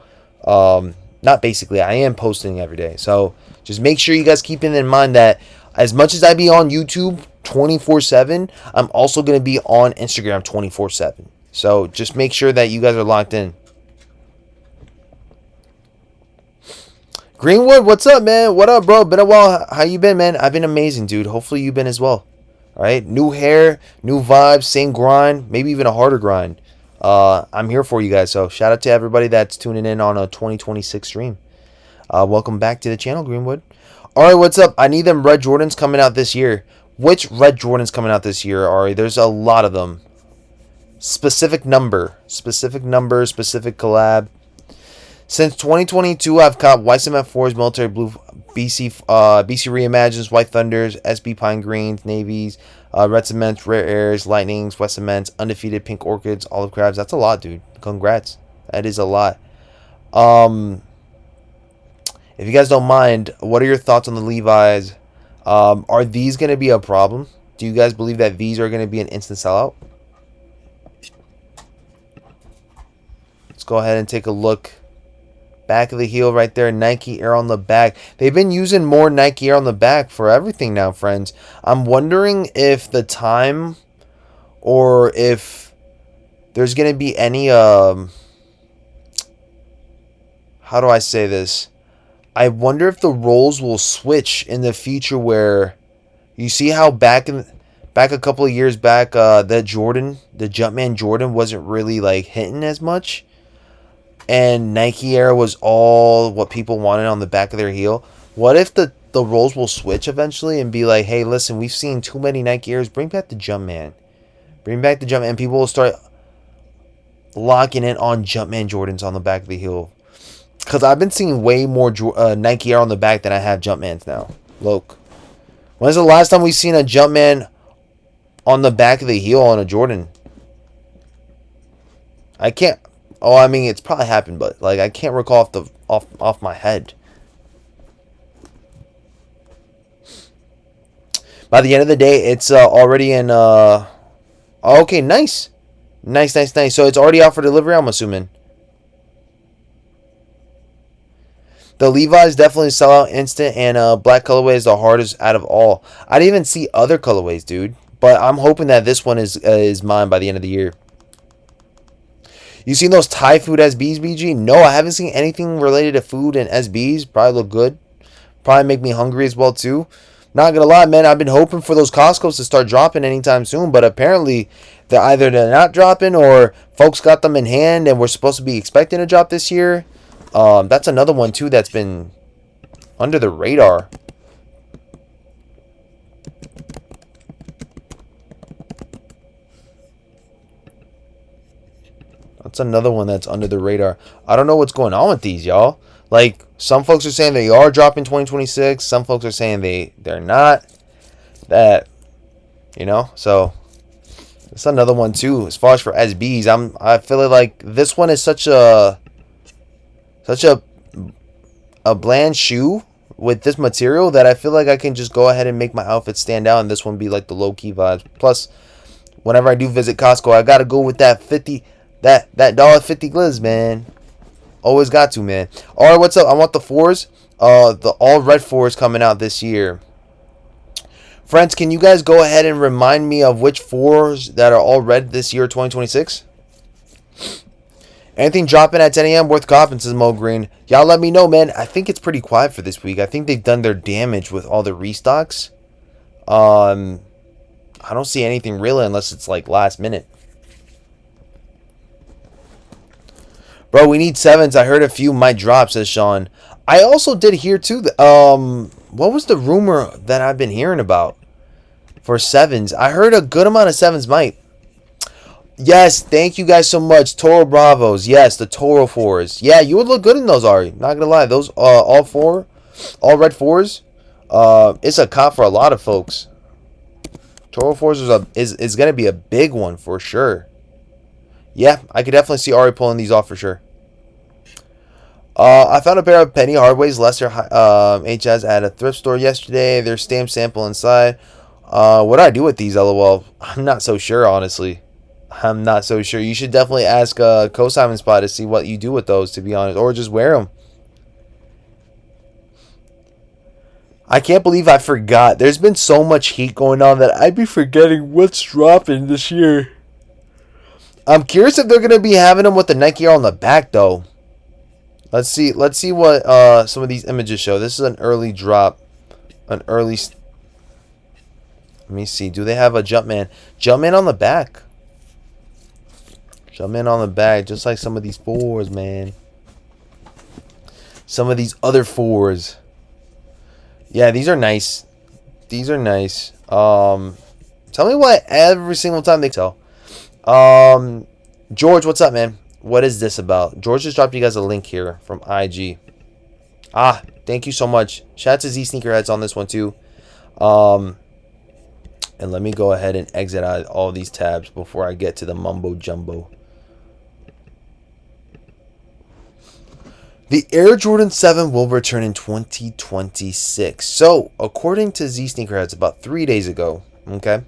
[SPEAKER 2] not basically, I am posting every day. So just make sure you guys keep in mind that as much as I be on YouTube 24/7, I'm also going to be on Instagram 24/7. So just make sure that you guys are locked in. Greenwood, what's up, man? What up, bro? Been a while. How you been, man? I've been amazing, dude. Hopefully you've been as well. All right, new hair, new vibes, same grind, maybe even a harder grind. I'm here for you guys. So shout out to everybody that's tuning in on a 2026 stream. Welcome back to the channel, Greenwood. All right, what's up? I need them red Jordans coming out this year. Which red Jordans coming out this year, Ari? There's a lot of them. Specific number, specific collab. Since 2022, I've caught white cement 4s, military blue, BC Reimagines, White Thunders, SB Pine Greens, Navies, red cements, rare airs, lightnings, wet cements, undefeated pink orchids, olive crabs. That's a lot, dude. Congrats. That is a lot. If you guys don't mind, what are your thoughts on the Levi's? Are these going to be a problem? Do you guys believe that these are going to be an instant sellout? Let's go ahead and take a look. Back of the heel right there. Nike Air on the back. They've been using more Nike Air on the back for everything now, friends. I'm wondering if the time or if there's going to be any... how do I say this? I wonder if the roles will switch in the future where you see how back a couple of years back, that Jordan, the Jumpman Jordan wasn't really like hitting as much. And Nike Air was all what people wanted on the back of their heel. What if the roles will switch eventually and be like, hey, listen, we've seen too many Nike Airs. Bring back the Jumpman. Bring back the Jumpman. People will start locking in on Jumpman Jordans on the back of the heel. Because I've been seeing way more Nike Air on the back than I have Jumpmans now. Look. When's the last time we've seen a Jumpman on the back of the heel on a Jordan? I can't... Oh, I mean, it's probably happened, but like I can't recall off my head. By the end of the day, it's already in. Okay, nice. So it's already out for delivery, I'm assuming. The Levi's definitely sell out instant, and black colorway is the hardest out of all. I didn't even see other colorways, dude. But I'm hoping that this one is mine by the end of the year. You seen those Thai food SBs, BG? No, I haven't seen anything related to food and SBs. Probably look good. Probably make me hungry as well, too. Not gonna lie, man. I've been hoping for those Costco's to start dropping anytime soon. But apparently, they're not dropping or folks got them in hand and we're supposed to be expecting a drop this year. That's another one, too, that's been under the radar. That's another one that's under the radar. I don't know what's going on with these, y'all. Like, some folks are saying they are dropping 2026. Some folks are saying they're not. That, you know, so it's another one too. As far as for SBs, I feel like this one is such a bland shoe with this material that I feel like I can just go ahead and make my outfit stand out, and this one be like the low key vibes. Plus, whenever I do visit Costco, I gotta go with that that $1.50 glizz, man. Always got to, man. All right, what's up? I want the 4s. The all red 4s coming out this year. Friends, can you guys go ahead and remind me of which 4s that are all red this year, 2026? Anything dropping at 10 a.m. worth copping, says Mo Green. Y'all let me know, man. I think it's pretty quiet for this week. I think they've done their damage with all the restocks. I don't see anything really unless it's like last minute. Bro, we need 7s. I heard a few might drop, says Sean. I also did hear, too, what was the rumor that I've been hearing about for 7s? I heard a good amount of 7s might. Yes, thank you guys so much. Toro Bravos. Yes, the Toro 4s. Yeah, you would look good in those, Ari. Not going to lie. Those all red 4s, it's a cop for a lot of folks. Toro 4s is going to be a big one for sure. Yeah, I could definitely see Ari pulling these off for sure. I found a pair of penny hardways Lester HS at a thrift store yesterday. There's stamp sample inside. What do I do with these, LOL? I'm not so sure, honestly. I'm not so sure. You should definitely ask Co-Simon Spot to see what you do with those, to be honest. Or just wear them. I can't believe I forgot. There's been so much heat going on that I'd be forgetting what's dropping this year. I'm curious if they're going to be having them with the Nike Air on the back, though. Let's see what some of these images show. This is an early drop. Let me see. Do they have a Jumpman? Jumpman on the back. Jump in on the bag, just like some of these 4s, man. Some of these other 4s. Yeah, these are nice. These are nice. Tell me what every single time they tell. George, what's up, man? What is this about? George just dropped you guys a link here from IG. Ah, thank you so much. Shout out to Z Sneakerheads on this one too. And let me go ahead and exit out all these tabs before I get to the mumbo jumbo. The Air Jordan 7 will return in 2026. So, according to Z Sneakerheads about 3 days ago, okay,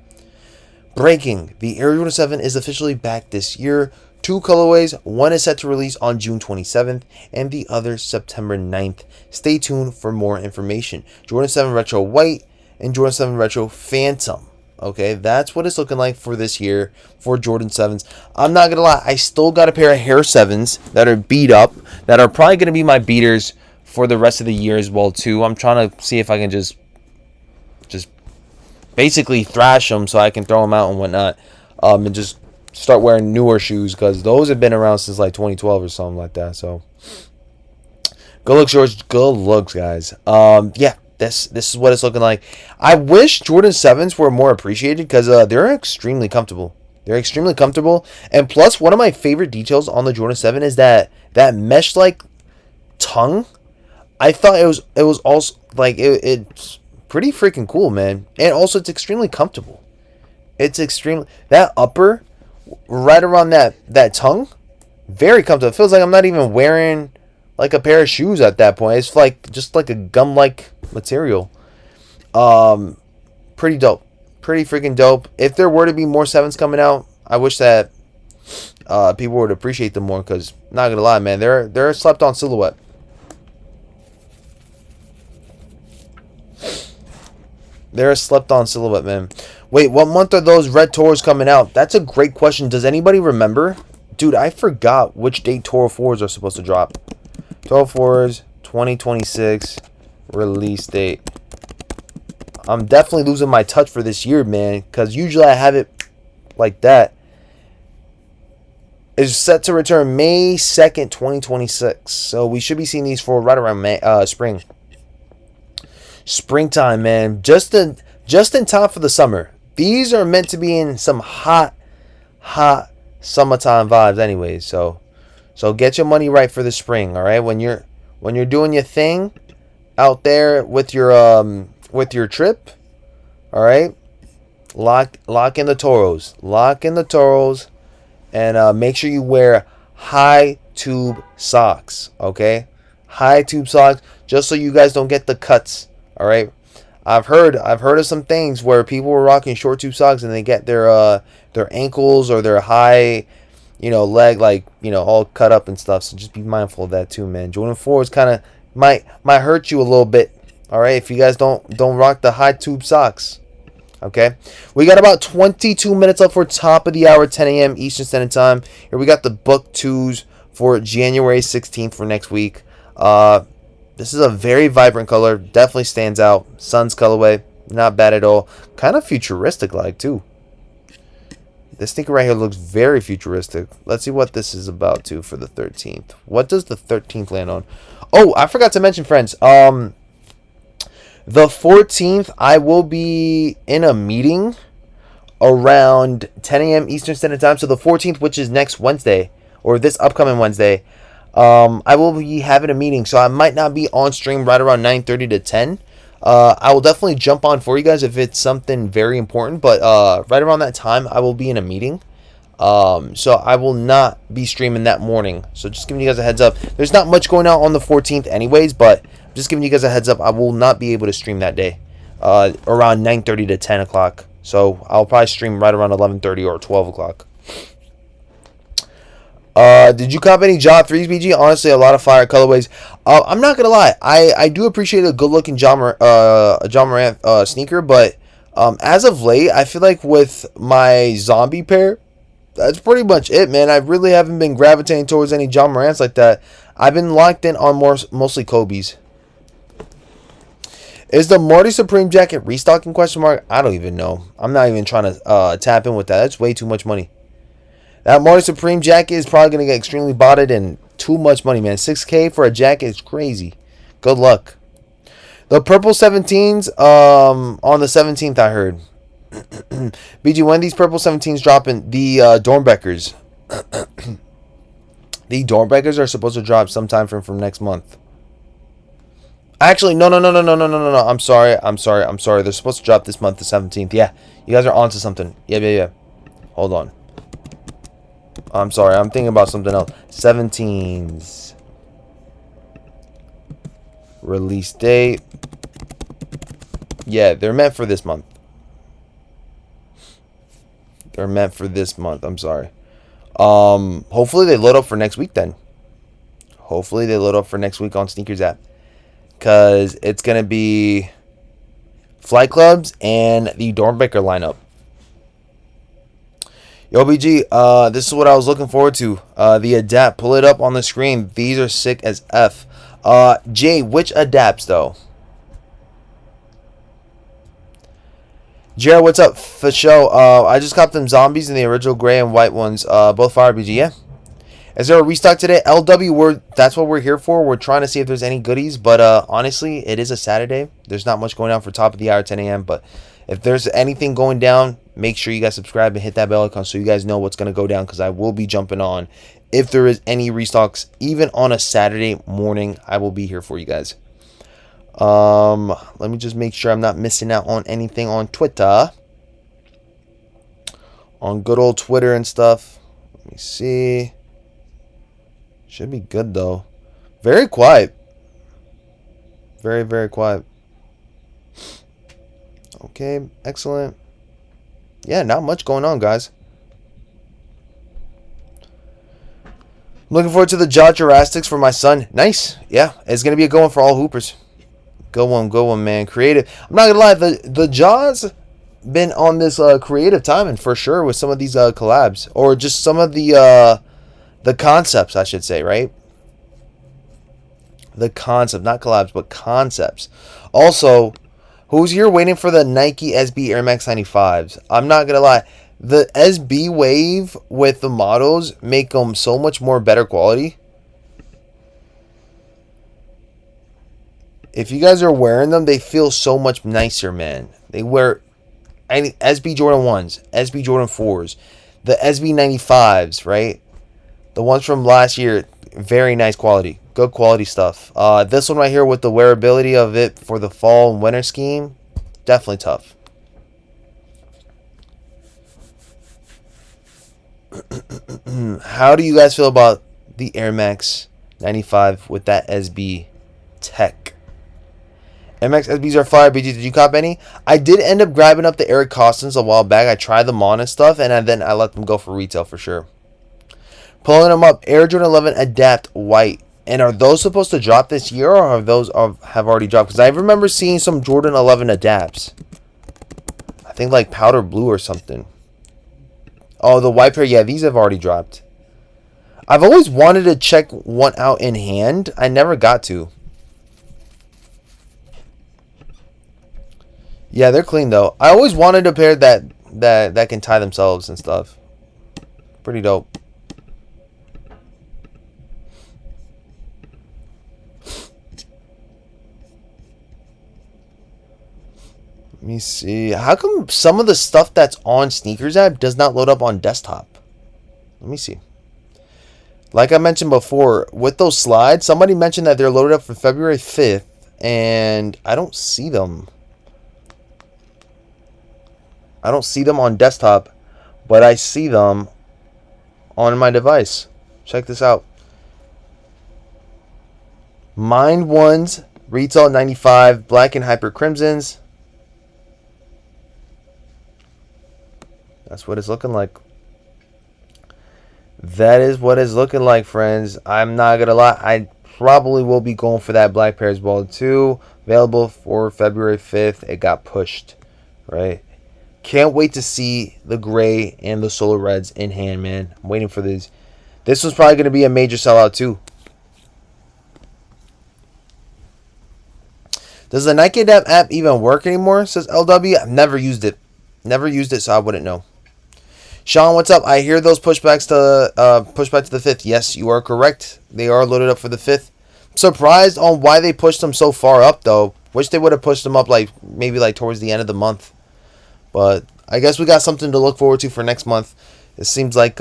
[SPEAKER 2] breaking, the Air Jordan 7 is officially back this year. 2 colorways, one is set to release on June 27th and the other September 9th. Stay tuned for more information. Jordan 7 Retro White and Jordan 7 Retro Phantom. Okay, that's what it's looking like for this year for Jordan 7s. I'm not going to lie, I still got a pair of Hair 7s that are beat up, that are probably going to be my beaters for the rest of the year as well too. I'm trying to see if I can just basically thrash them so I can throw them out and whatnot, and just start wearing newer shoes, because those have been around since like 2012 or something like that. So good looks, George. Good looks, guys. Yeah, this is what it's looking like. I wish Jordan 7s were more appreciated, because they're extremely comfortable. They're extremely comfortable, and plus one of my favorite details on the Jordan 7 is that mesh like tongue. I thought it was also like it's pretty freaking cool, man. And also it's extremely comfortable. It's extremely, that upper right around that tongue, very comfortable. It feels like I'm not even wearing like a pair of shoes at that point. It's like just like a gum like material. Pretty dope. Pretty freaking dope. If there were to be more 7s coming out, I wish that people would appreciate them more, because not gonna lie, man, they're a slept on silhouette. They're a slept on silhouette, man. Wait, what month are those red Toros coming out? That's a great question. Does anybody remember? Dude, I forgot which date Toro 4s are supposed to drop. Toro 4s, 2026, release date. I'm definitely losing my touch for this year, man, because usually I have it like that. It's set to return May 2nd, 2026. So we should be seeing these for right around spring. Springtime, man. Just in time for the summer. These are meant to be in some hot summertime vibes anyways. So get your money right for the spring, all right? When you're doing your thing out there with your trip, all right? Lock in the Toros. Lock in the Toros, and make sure you wear high tube socks, okay? High tube socks, just so you guys don't get the cuts, all right? I've heard of some things where people were rocking short tube socks and they get their ankles or their high, leg, like, all cut up and stuff. So just be mindful of that too, man. Jordan 4s kind of might hurt you a little bit, all right, if you guys don't rock the high tube socks. Okay, we got about 22 minutes left for top of the hour, 10 a.m. Eastern Standard Time. Here we got the book 2s for January 16th for next week. This is a very vibrant color, definitely stands out. Sun's colorway, not bad at all. Kind of futuristic like too. This sneaker right here looks very futuristic. Let's see what this is about too for the 13th. What does the 13th land on? Oh, I forgot to mention, friends. The 14th, I will be in a meeting around 10 a.m. Eastern Standard Time. So the 14th, which is next Wednesday, or this upcoming Wednesday, I will be having a meeting. So I might not be on stream right around 9:30 to 10. I will definitely jump on for you guys if it's something very important. But right around that time, I will be in a meeting. So I will not be streaming that morning. So just giving you guys a heads up. There's not much going on the 14th anyways, but just giving you guys a heads up, I will not be able to stream that day around 9:30 to 10 o'clock. So I'll probably stream right around 11:30 or 12 o'clock. Did you cop any Ja 3s, BG? Honestly, a lot of fire colorways. I'm not going to lie. I do appreciate a good-looking Ja Morant sneaker, but as of late, I feel like with my zombie pair, that's pretty much it, man. I really haven't been gravitating towards any Ja Morants like that. I've been locked in on mostly Kobe's. Is the Marty Supreme jacket restocking, question mark? I don't even know. I'm not even trying to tap in with that. That's way too much money. That Marty Supreme jacket is probably going to get extremely botted and too much money, man. 6K for a jacket is crazy. Good luck. The purple 17s, on the 17th, I heard. BG, when these purple 17s dropping? The Dornbeckers. The Dornbeckers are supposed to drop sometime from next month. Actually, no. I'm sorry. They're supposed to drop this month, the 17th. Yeah, you guys are onto something. Yeah. Hold on. I'm sorry. I'm thinking about something else. 17s. Release date. Yeah, they're meant for this month. I'm sorry. Hopefully they load up for next week then. Hopefully they load up for next week on Sneakers app. Because it's going to be Flight Clubs and the Dornbecker lineup. Yo, BG, this is what I was looking forward to. The Adapt. Pull it up on the screen. These are sick as F. Jay, which Adapts, though? Jared, what's up? For show. I just got them zombies in the original gray and white ones. Both fire, BG, yeah? Is there a restock today? LW, that's what we're here for. We're trying to see if there's any goodies. But honestly, it is a Saturday. There's not much going on for top of the hour, 10 a.m. But if there's anything going down, make sure you guys subscribe and hit that bell icon so you guys know what's going to go down. Because I will be jumping on. If there is any restocks, even on a Saturday morning, I will be here for you guys. Let me just make sure I'm not missing out on anything on Twitter. On good old Twitter and stuff. Let me see. Should be good, though. Very quiet. Very, very quiet. Okay, excellent. Yeah, not much going on, guys. Looking forward to the jaw gymnastics for my son. Nice. Yeah, it's going to be a good one for all hoopers. Good one, man. Creative. I'm not going to lie. The jaws been on this creative timing for sure with some of these collabs. Or just some of the concepts, I should say, right? The concept, not collabs, but concepts. Also, who's here waiting for the Nike SB Air Max 95s? I'm not going to lie. The SB Wave with the models make them so much more better quality. If you guys are wearing them, they feel so much nicer, man. They wear SB Jordan 1s, SB Jordan 4s, the SB 95s, right? The ones from last year, very nice quality. Good quality stuff. This one right here with the wearability of it for the fall and winter scheme, definitely tough. How do you guys feel about the Air Max 95 with that SB tech? Air Max SBs are fire. BG, did you cop any? I did end up grabbing up the Eric Costins a while back. I tried them on and stuff, and then I let them go for retail for sure. Pulling them up. Air Jordan 11 Adapt White. And are those supposed to drop this year, or have those have already dropped? Because I remember seeing some Jordan 11 Adapts. I think like powder blue or something. Oh, the white pair. Yeah, these have already dropped. I've always wanted to check one out in hand. I never got to. Yeah, they're clean though. I always wanted a pair that can tie themselves and stuff. Pretty dope. Let me see. How come some of the stuff that's on Sneakers app does not load up on desktop? Let me see. Like I mentioned before, with those slides, somebody mentioned that they're loaded up for February 5th, and I don't see them. I don't see them on desktop, but I see them on my device. Check this out. Mind Ones, retail at 95, black and hyper crimsons. That's what it's looking like. That is what it's looking like, friends. I'm not going to lie. I probably will be going for that black pair as well, too. Available for February 5th. It got pushed, right? Can't wait to see the gray and the solar reds in hand, man. I'm waiting for these. This was probably going to be a major sellout, too. Does the Nike Adapt app even work anymore? Says LW. I've never used it. Never used it, so I wouldn't know. Sean, what's up? I hear those pushback to the 5th. Yes, you are correct. They are loaded up for the 5th. I'm surprised on why they pushed them so far up, though. Wish they would have pushed them up maybe towards the end of the month. But I guess we got something to look forward to for next month. It seems like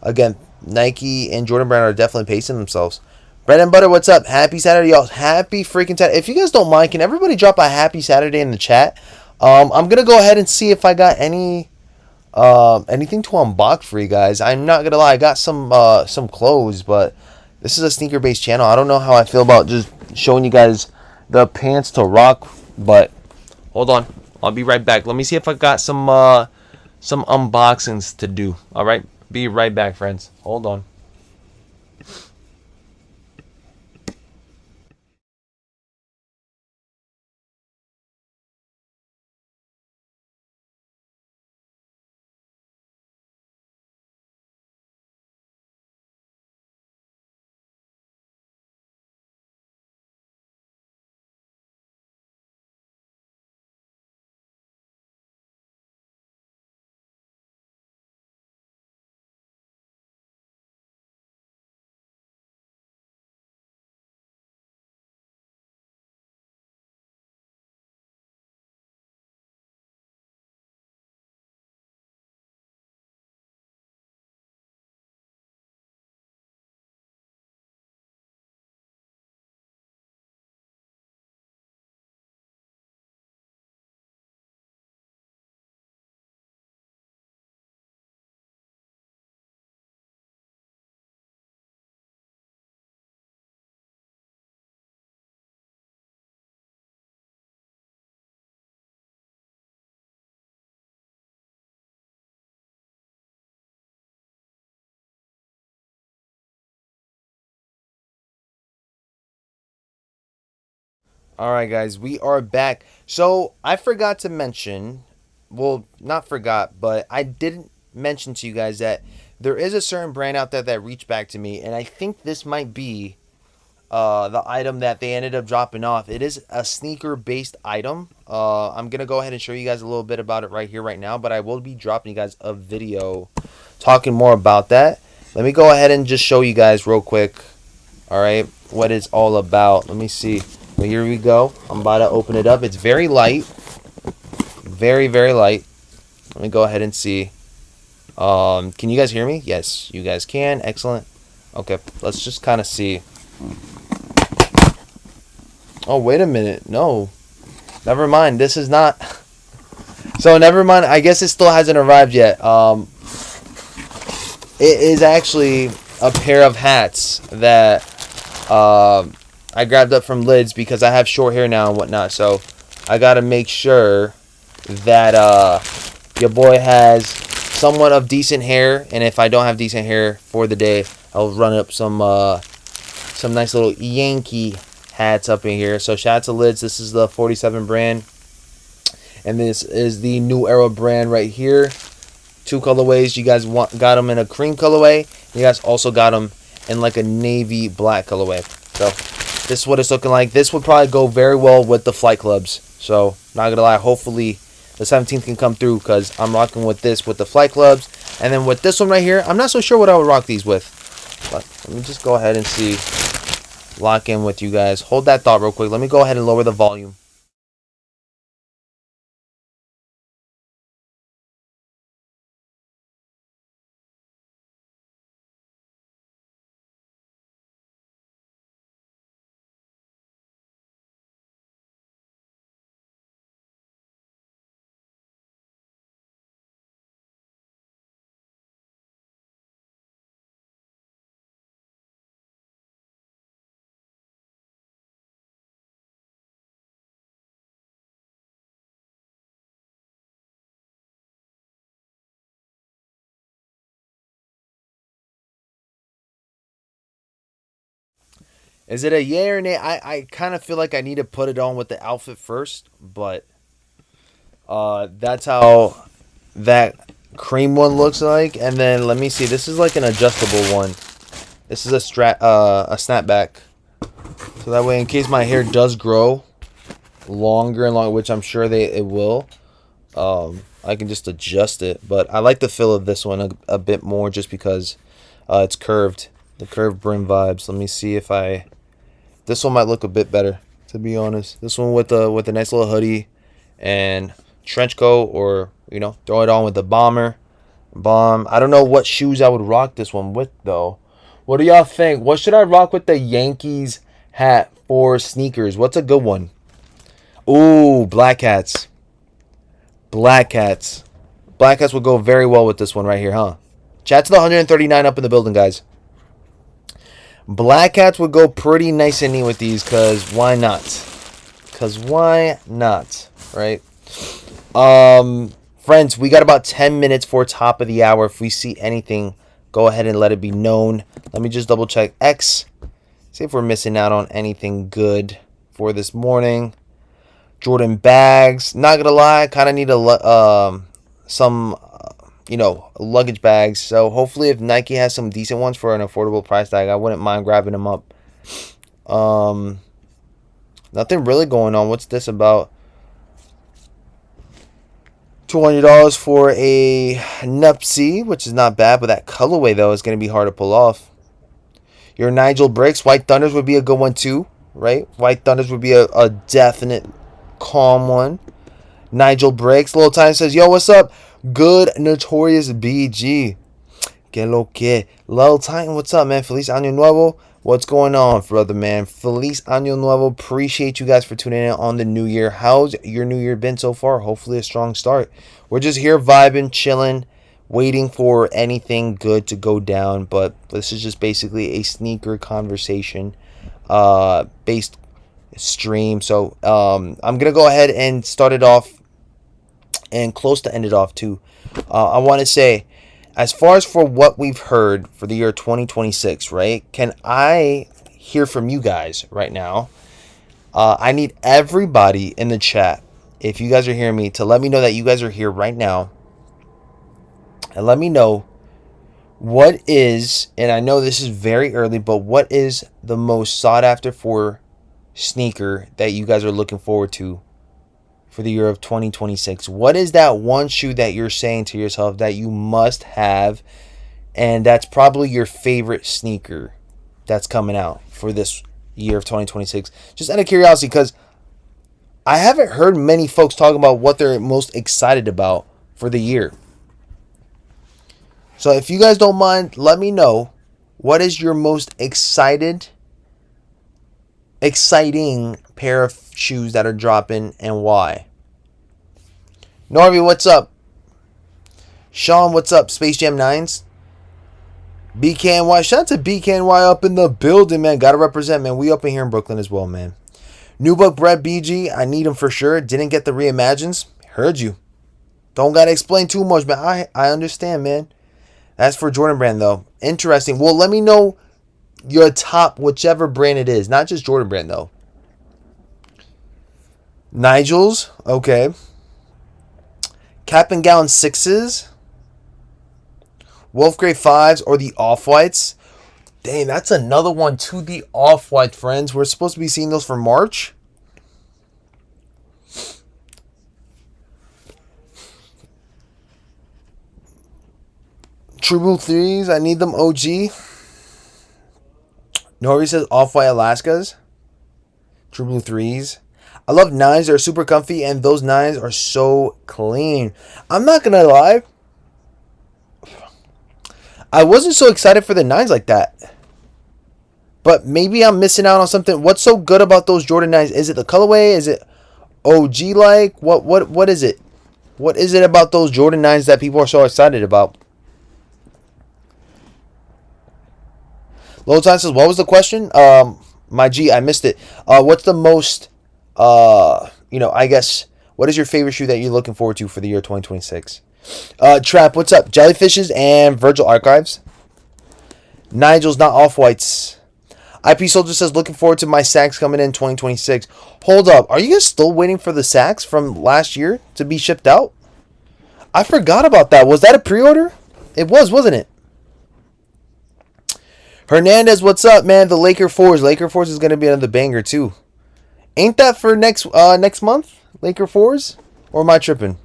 [SPEAKER 2] again, Nike and Jordan Brand are definitely pacing themselves. Bread and Butter, what's up? Happy Saturday, y'all. Happy freaking Saturday. If you guys don't mind, can everybody drop a happy Saturday in the chat? I'm going to go ahead and see if I got anything to unbox for you guys. I'm not going to lie. I got some clothes, but this is a sneaker-based channel. I don't know how I feel about just showing you guys the pants to rock, but hold on. I'll be right back. Let me see if I got some unboxings to do. All right? Be right back, friends. Hold on. All right, guys, we are back. So I forgot to mention, well, not forgot, but I didn't mention to you guys that there is a certain brand out there that reached back to me, and I think this might be the item that they ended up dropping off. It is a sneaker-based item. I'm gonna go ahead and show you guys a little bit about it right here, right now, but I will be dropping you guys a video talking more about that. Let me go ahead and just show you guys real quick. All right, what it's all about. Let me see. Well, here we go. I'm about to open it up. It's very light. Very, very light. Let me go ahead and see. Can you guys hear me? Yes, you guys can. Excellent. Okay, let's just kind of see. Oh, wait a minute. No. Never mind. This is not... So, never mind. I guess it still hasn't arrived yet. It is actually a pair of hats that... I grabbed up from Lids because I have short hair now and whatnot, so I gotta make sure that your boy has somewhat of decent hair, and if I don't have decent hair for the day, I'll run up some nice little Yankee hats up in here. So shout out to Lids. This is the 47 brand, and this is the New Era brand right here. 2 colorways. You guys got them in a cream colorway. You guys also got them in like a navy black colorway. So this is what it's looking like. This would probably go very well with the flight clubs. So, not gonna lie, hopefully the 17th can come through because I'm rocking with this with the flight clubs. And then with this one right here, I'm not so sure what I would rock these with. But let me just go ahead and see. Lock in with you guys. Hold that thought real quick. Let me go ahead and lower the volume. Is it a yay or nay? I kind of feel like I need to put it on with the outfit first, but that's how that cream one looks like. And then let me see. This is like an adjustable one. This is a snapback. So that way, in case my hair does grow longer and longer, which I'm sure it will, I can just adjust it. But I like the feel of this one a bit more just because it's curved. The curved brim vibes. Let me see if I... This one might look a bit better, to be honest. This one with a nice little hoodie and trench coat, or, you know, throw it on with the bomber. I don't know what shoes I would rock this one with, though. What do y'all think? What should I rock with the Yankees hat for sneakers? What's a good one? Ooh, black hats. Black hats. Black hats would go very well with this one right here, huh? Chat to the 139 up in the building, guys. Black hats would go pretty nice and neat with these, because why not? Because why not, right? Friends, we got about 10 minutes for top of the hour. If we see anything, go ahead and let it be known. Let me just double check X. See if we're missing out on anything good for this morning. Jordan bags. Not going to lie, kind of need some luggage bags. So hopefully if Nike has some decent ones for an affordable price tag, I wouldn't mind grabbing them up. Nothing really going on. What's this about? $200 for a Nupsy, which is not bad, but that colorway though is going to be hard to pull off. Your Nigel Bricks, White Thunders would be a good one too, right? White Thunders would be a definite calm one. Nigel Bricks, Little Time says, yo, what's up? Good Notorious BG. Que lo que. Lil Titan, what's up, man? Feliz Año Nuevo. What's going on, brother, man? Feliz Año Nuevo. Appreciate you guys for tuning in on the new year. How's your new year been so far? Hopefully a strong start. We're just here vibing, chilling, waiting for anything good to go down. But this is just basically a sneaker conversation based stream. So I'm going to go ahead and start it off and close to end it off too. I want to say, as far as for what we've heard for the year 2026, right? Can I hear from you guys right now? I need everybody in the chat, if you guys are hearing me, to let me know that you guys are here right now. And let me know what is, and I know this is very early, but what is the most sought after for sneaker that you guys are looking forward to for the year of 2026? What is that one shoe that you're saying to yourself that you must have, and that's probably your favorite sneaker that's coming out for this year of 2026? Just out of curiosity, because I haven't heard many folks talk about what they're most excited about for the year. So if you guys don't mind, let me know, what is your most exciting pair of shoes that are dropping and why? Norby, what's up? Sean, what's up? Space Jam 9s. BKNY. Shout out to BKNY up in the building, man. Gotta represent, man. We up in here in Brooklyn as well, man. New Book Brett BG. I need him for sure. Didn't get the reimagines. Heard you. Don't gotta explain too much, man. I understand, man. That's for Jordan Brand, though. Interesting. Well, let me know your top, whichever brand it is. Not just Jordan Brand, though. Nigel's. Okay. Cap and Gown 6s. Wolf Grey 5s or the Off-Whites. Dang, that's another one too. The Off-White, friends. We're supposed to be seeing those for March. True Blue 3s. I need them OG. Nori says Off-White Alaskas. True Blue 3s. I love 9s. They're super comfy, and those 9s are so clean. I'm not going to lie. I wasn't so excited for the 9s like that. But maybe I'm missing out on something. What's so good about those Jordan 9s? Is it the colorway? Is it OG-like? What is it? What is it about those Jordan 9s that people are so excited about? Low Time says, what was the question? My G, I missed it. What's the most, I guess, what is your favorite shoe that you're looking forward to for the year 2026? Trap, what's up? Jellyfishes and Virgil Archives. Nigel's, not Off-Whites. IP Soldier says, looking forward to my sacks coming in 2026. Hold up. Are you guys still waiting for the sacks from last year to be shipped out? I forgot about that. Was that a pre-order? It was, wasn't it? Hernandez, what's up, man? The Laker 4s. Laker 4s is going to be another banger, too. Ain't that for next month? Laker 4s? Or am I tripping?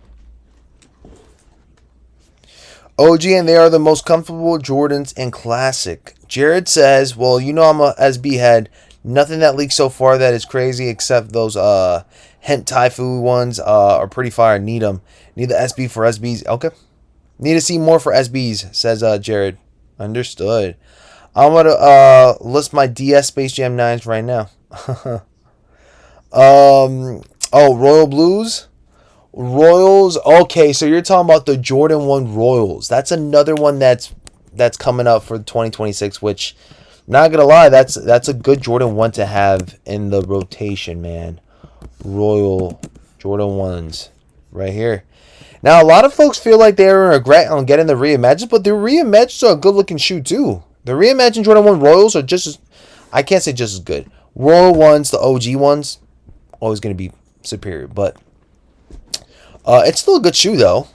[SPEAKER 2] OG, and they are the most comfortable Jordans and classic. Jared says, well, you know I'm a SB head. Nothing that leaks so far that is crazy except those Hent Taifu ones are pretty fire. Need them. Need the SB for SBs. Okay. Need to see more for SBs, says Jared. Understood. I'm going to list my DS Space Jam 9s right now. Royal Blues. Royals. Okay, so you're talking about the Jordan 1 Royals. That's another one that's coming up for 2026, which, not going to lie, that's a good Jordan 1 to have in the rotation, man. Royal Jordan 1s right here. Now, a lot of folks feel like they're in regret on getting the reimagined, but the reimagined are a good-looking shoe, too. The reimagined Jordan 1 Royals are just as, I can't say just as good. Royal ones, the OG ones, always going to be superior, but it's still a good shoe, though.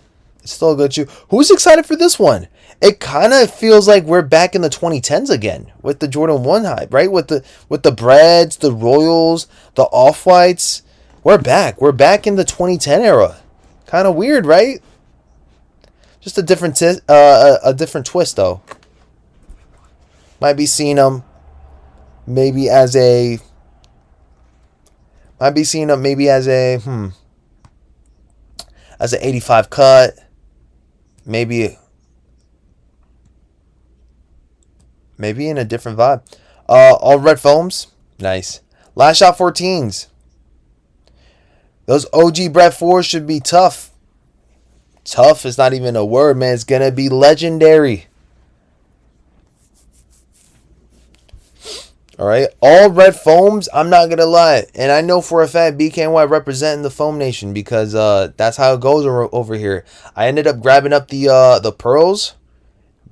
[SPEAKER 2] It's still a good shoe. Who's excited for this one? It kind of feels like we're back in the 2010s again with the Jordan 1 hype, right? With the Breads, the Royals, the Off-Whites. We're back. We're back in the 2010 era. Kind of weird, right? Just a different twist, though. Might be seeing them maybe as a as an 85 cut, maybe in a different vibe. All red foams, nice. Last shot 14s. Those OG Brett 4s should be tough. Tough is not even a word, man. It's gonna be legendary. All right, all red foams. I'm not gonna lie, and I know for a fact BKNY representing the foam nation because that's how it goes over here. I ended up grabbing up the pearls.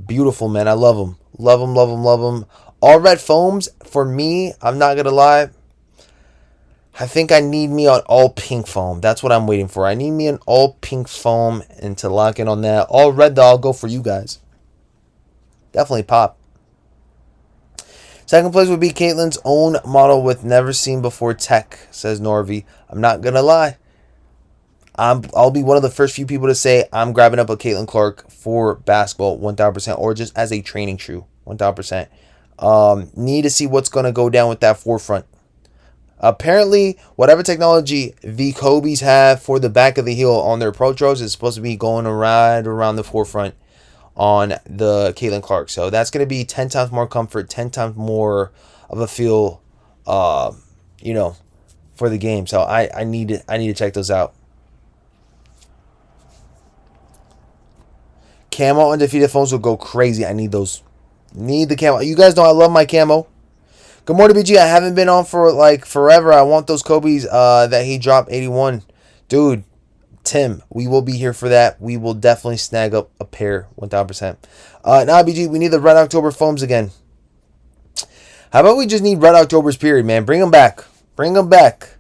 [SPEAKER 2] Beautiful, man. I love them. Love them. Love them. Love them. All red foams for me. I'm not gonna lie. I think I need me an all pink foam. That's what I'm waiting for. I need me an all pink foam, and to lock in on that. All red though, I'll go for you guys. Definitely pop. Second place would be Caitlin's own model with never seen before tech, says Norvi. I'm not going to lie. I'll be one of the first few people to say I'm grabbing up a Caitlin Clark for basketball 1,000%, or just as a training shoe 1,000%. Need to see what's going to go down with that forefront. Apparently, whatever technology the Kobe's have for the back of the heel on their Pro Tros is supposed to be going right around the forefront on the Caitlin Clark. So that's going to be 10 times more comfort, 10 times more of a feel, for the game. So I need to check those out. Camo Undefeated phones will go crazy. I need those. Need the camo. You guys know I love my camo. Good morning, BG. I haven't been on for like forever. I want those Kobe's that he dropped 81. Dude, Tim, we will be here for that. We will definitely snag up a pair 1,000%. Now, BG, we need the Red October foams again. How about we just need Red Octobers, period, man? Bring them back. Bring them back.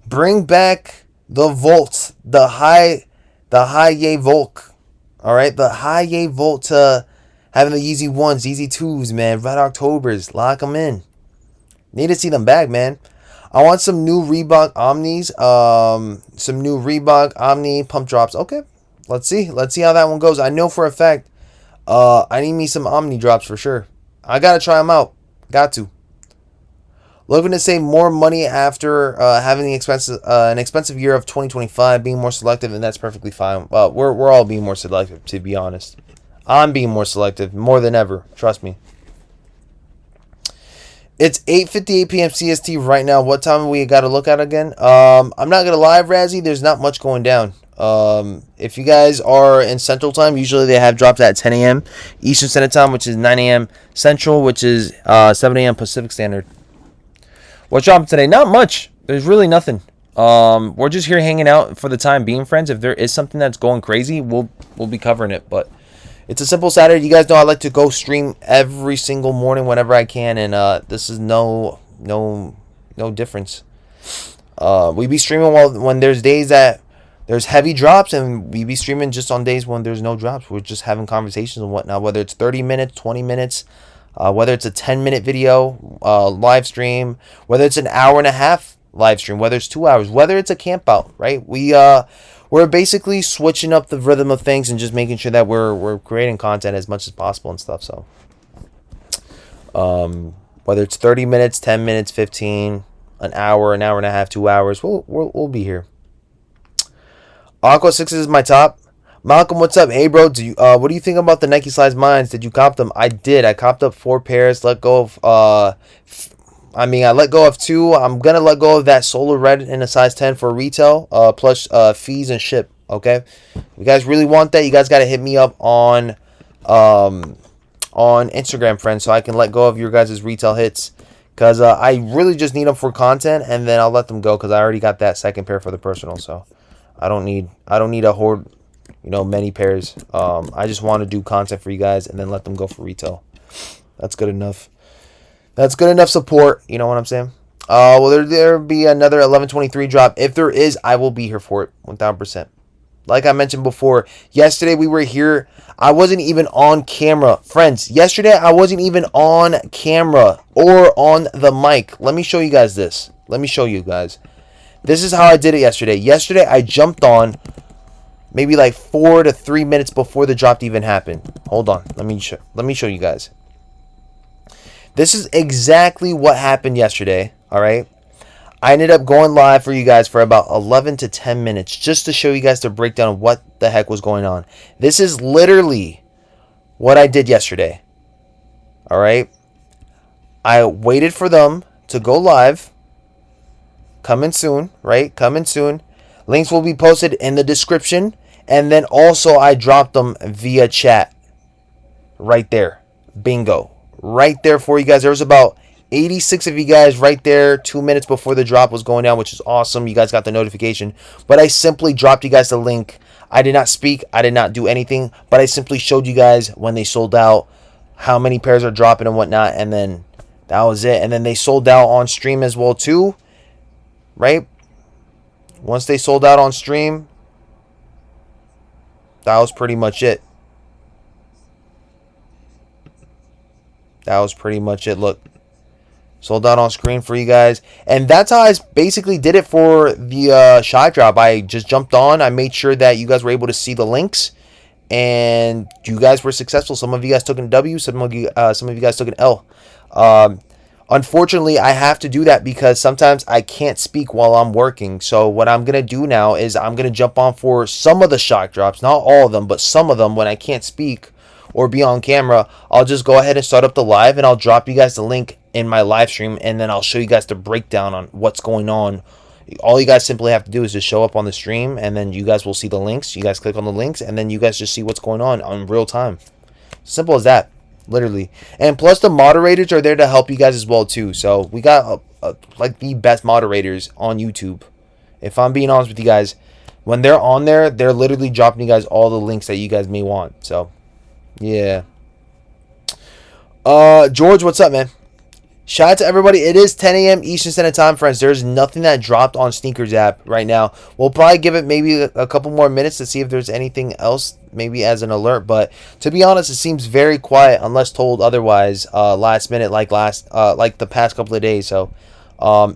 [SPEAKER 2] Bring back the Volt. The high Yay Volk. All right? The high Yay Volt to having the Yeezy 1s, Yeezy 2s, man. Red Octobers. Lock them in. Need to see them back, man. I want some new Reebok Omnis. Some new Reebok Omni pump drops. Okay. Let's see. Let's see how that one goes. I know for a fact I need me some Omni drops for sure. I got to try them out. Got to. Looking to save more money after having an expensive year of 2025, being more selective, and that's perfectly fine. Well, we're all being more selective, to be honest. I'm being more selective, more than ever. Trust me. It's 8:58 p.m. CST right now. What time we got to look at again? I'm not going to lie, Razzie. There's not much going down. If you guys are in Central Time, usually they have drops at 10 a.m. Eastern Standard Time, which is 9 a.m. Central, which is 7 a.m. Pacific Standard. What's dropping today? Not much. There's really nothing. We're just here hanging out for the time being, friends. If there is something that's going crazy, we'll be covering it. But it's a simple Saturday. You guys know I like to go stream every single morning whenever I can, and this is no difference. We be streaming when there's days that there's heavy drops, and we be streaming just on days when there's no drops. We're just having conversations and whatnot, whether it's 30 minutes, 20 minutes, whether it's a 10-minute video live stream, whether it's an hour and a half live stream, whether it's 2 hours, whether it's a camp out, right? We we're basically switching up the rhythm of things and just making sure that we're creating content as much as possible and stuff. So whether it's 30 minutes, 10 minutes, 15, an hour and a half, 2 hours, we'll be here. Aqua 6 is my top. Malcolm, what's up? Hey, bro, what do you think about the Nike Slides Mines? Did you cop them? I did. I copped up 4 pairs. Let go of, I let go of 2. I'm going to let go of that Solar Red in a size 10 for retail, plus fees and ship, okay? If you guys really want that, you guys got to hit me up on Instagram, friends, so I can let go of your guys' retail hits. Because I really just need them for content, and then I'll let them go because I already got that second pair for the personal, so I don't need a hoard, many pairs. I just want to do content for you guys and then let them go for retail. That's good enough. That's good enough support. You know what I'm saying? Will there be another 1123 drop? If there is, I will be here for it 1000%. Like I mentioned before, yesterday we were here. I wasn't even on camera. Friends, yesterday I wasn't even on camera or on the mic. Let me show you guys this. Let me show you guys. This is how I did it yesterday. Yesterday I jumped on maybe like 4 to 3 minutes before the drop even happened. Hold on. Let me show you guys. This is exactly what happened yesterday, all right? I ended up going live for you guys for about 11 to 10 minutes just to show you guys the breakdown of what the heck was going on. This is literally what I did yesterday. All right? I waited for them to go live. Coming soon, right? Coming soon. Links will be posted in the description. And then also I dropped them via chat. Right there. Bingo. Right there for you guys. There was about 86 of you guys right there 2 minutes before the drop was going down, which is awesome. You guys got the notification. But I simply dropped you guys the link. I did not speak. I did not do anything. But I simply showed you guys when they sold out, how many pairs are dropping and whatnot. And then that was it. And then they sold out on stream as well too. Right? Once they sold out on stream, that was pretty much it. That was pretty much it. Look. Sold out on screen for you guys. And that's how I basically did it for the shy drop. I just jumped on. I made sure that you guys were able to see the links. And you guys were successful. Some of you guys took an W. Some of you guys took an L. Unfortunately, I have to do that because sometimes I can't speak while I'm working. So what I'm going to do now is I'm going to jump on for some of the shock drops. Not all of them, but some of them when I can't speak or be on camera. I'll just go ahead and start up the live and I'll drop you guys the link in my live stream, and then I'll show you guys the breakdown on what's going on. All you guys simply have to do is just show up on the stream, and then you guys will see the links. You guys click on the links, and then you guys just see what's going on real time. Simple as that, literally. And plus, the moderators are there to help you guys as well too. So we got like the best moderators on YouTube. If I'm being honest with you guys, when they're on there, they're literally dropping you guys all the links that you guys may want. So yeah. George, what's up, man? Shout out to everybody. It is 10 a.m. Eastern Standard Time, friends. There's nothing that dropped on Sneakers app right now. We'll probably give it maybe a couple more minutes to see if there's anything else, maybe as an alert. But to be honest, it seems very quiet unless told otherwise. Last minute, like the past couple of days. So,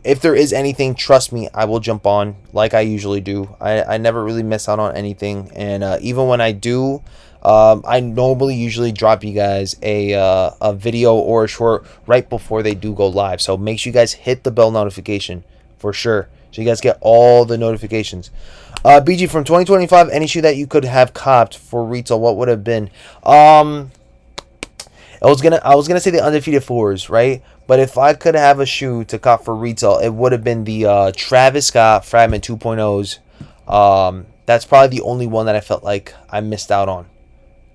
[SPEAKER 2] if there is anything, trust me, I will jump on like I usually do. I never really miss out on anything, and even when I do. I normally usually drop you guys a video or a short right before they do go live. So make sure you guys hit the bell notification for sure. So you guys get all the notifications. BG, from 2025, any shoe that you could have copped for retail, what would have been? I was gonna say the Undefeated 4'S, right? But if I could have a shoe to cop for retail, it would have been the Travis Scott Fragment 2.0s. That's probably the only one that I felt like I missed out on.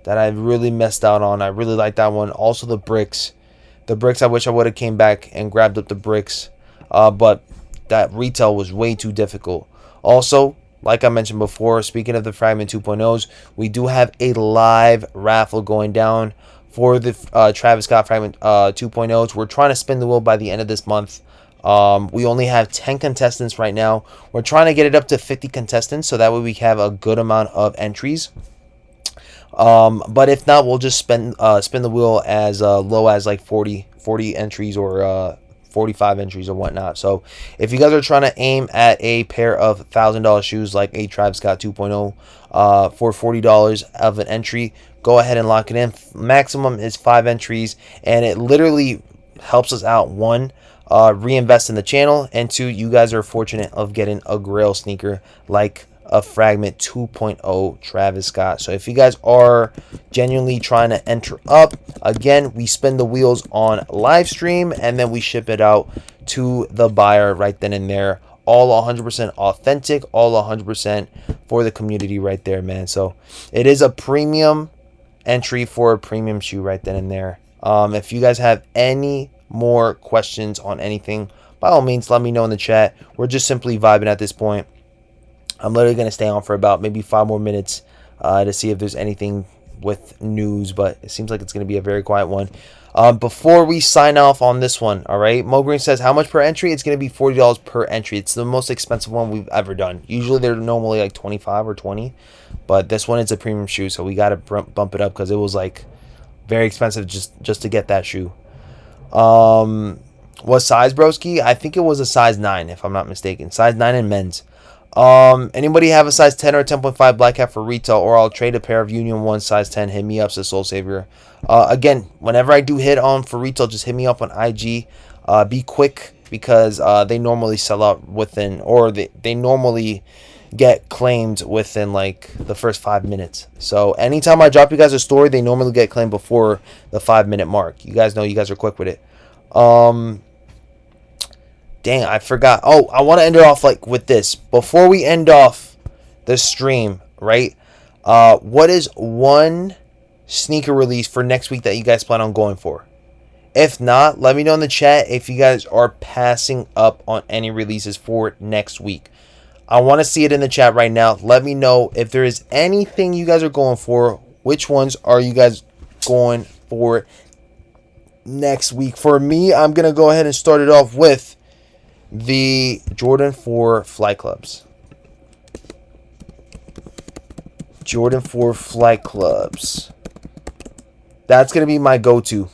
[SPEAKER 2] That I really missed out on. I really like that one. Also the bricks. The bricks, I wish I would have came back and grabbed up the bricks. But that retail was way too difficult. Also, like I mentioned before, speaking of the Fragment 2.0s, we do have a live raffle going down for the Travis Scott Fragment 2.0s. We're trying to spin the wheel by the end of this month. We only have 10 contestants right now. We're trying to get it up to 50 contestants so that way we have a good amount of entries. But if not, we'll just spin the wheel as low as like 40 entries or 45 entries or whatnot. So if you guys are trying to aim at a pair of $1,000 shoes like a Travis Scott 2.0 for $40 of an entry, go ahead and lock it in. Maximum is 5 entries, and it literally helps us out. One, reinvest in the channel, and two, you guys are fortunate of getting a grail sneaker like a Fragment 2.0 Travis Scott. So if you guys are genuinely trying to enter up, again, we spin the wheels on live stream and then we ship it out to the buyer right then and there. All 100% authentic, all 100% for the community right there, man. So it is a premium entry for a premium shoe right then and there. If you guys have any more questions on anything, by all means, let me know in the chat. We're just simply vibing at this point. I'm literally going to stay on for about maybe 5 more minutes to see if there's anything with news, but it seems like it's going to be a very quiet one. Before we sign off on this one, all right, Mo Green says, how much per entry? It's going to be $40 per entry. It's the most expensive one we've ever done. Usually they're normally like 25 or 20, but this one is a premium shoe, so we got to bump it up because it was like very expensive just to get that shoe. What size, broski? I think it was a size 9, if I'm not mistaken. Size 9 in men's. Anybody have a size 10 or 10.5 black hat for retail, or I'll trade a pair of Union 1 size 10. Hit me up, says Soul Savior. Again, whenever I do hit on for retail, just hit me up on IG. Be quick, because they normally sell out within, or they normally get claimed within like the first 5 minutes. So anytime I drop you guys a story, they normally get claimed before the 5-minute mark. You guys know you guys are quick with it. Dang, I forgot. Oh, I want to end it off like with this. Before we end off the stream, right? What is one sneaker release for next week that you guys plan on going for? If not, let me know in the chat if you guys are passing up on any releases for next week. I want to see it in the chat right now. Let me know if there is anything you guys are going for. Which ones are you guys going for next week? For me, I'm going to go ahead and start it off with the Jordan 4 Flight Clubs. Jordan 4 Flight Clubs. That's going to be my go-to.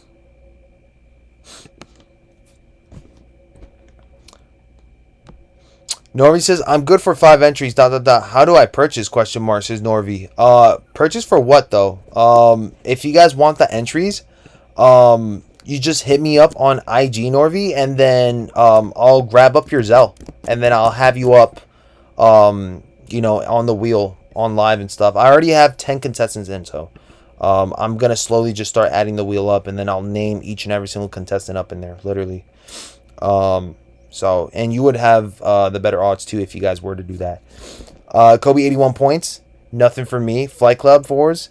[SPEAKER 2] Norvi says, I'm good for 5 entries, ... How do I purchase? Question mark, says Norvi. Purchase for what, though? If you guys want the entries, you just hit me up on IG, Norvi, and then I'll grab up your Zelle, and then I'll have you up, you know, on the wheel, on live and stuff. I already have 10 contestants in, so I'm going to slowly just start adding the wheel up, and then I'll name each and every single contestant up in there, literally. So, and you would have the better odds, too, if you guys were to do that. Kobe, 81 points. Nothing for me. Flight Club 4s.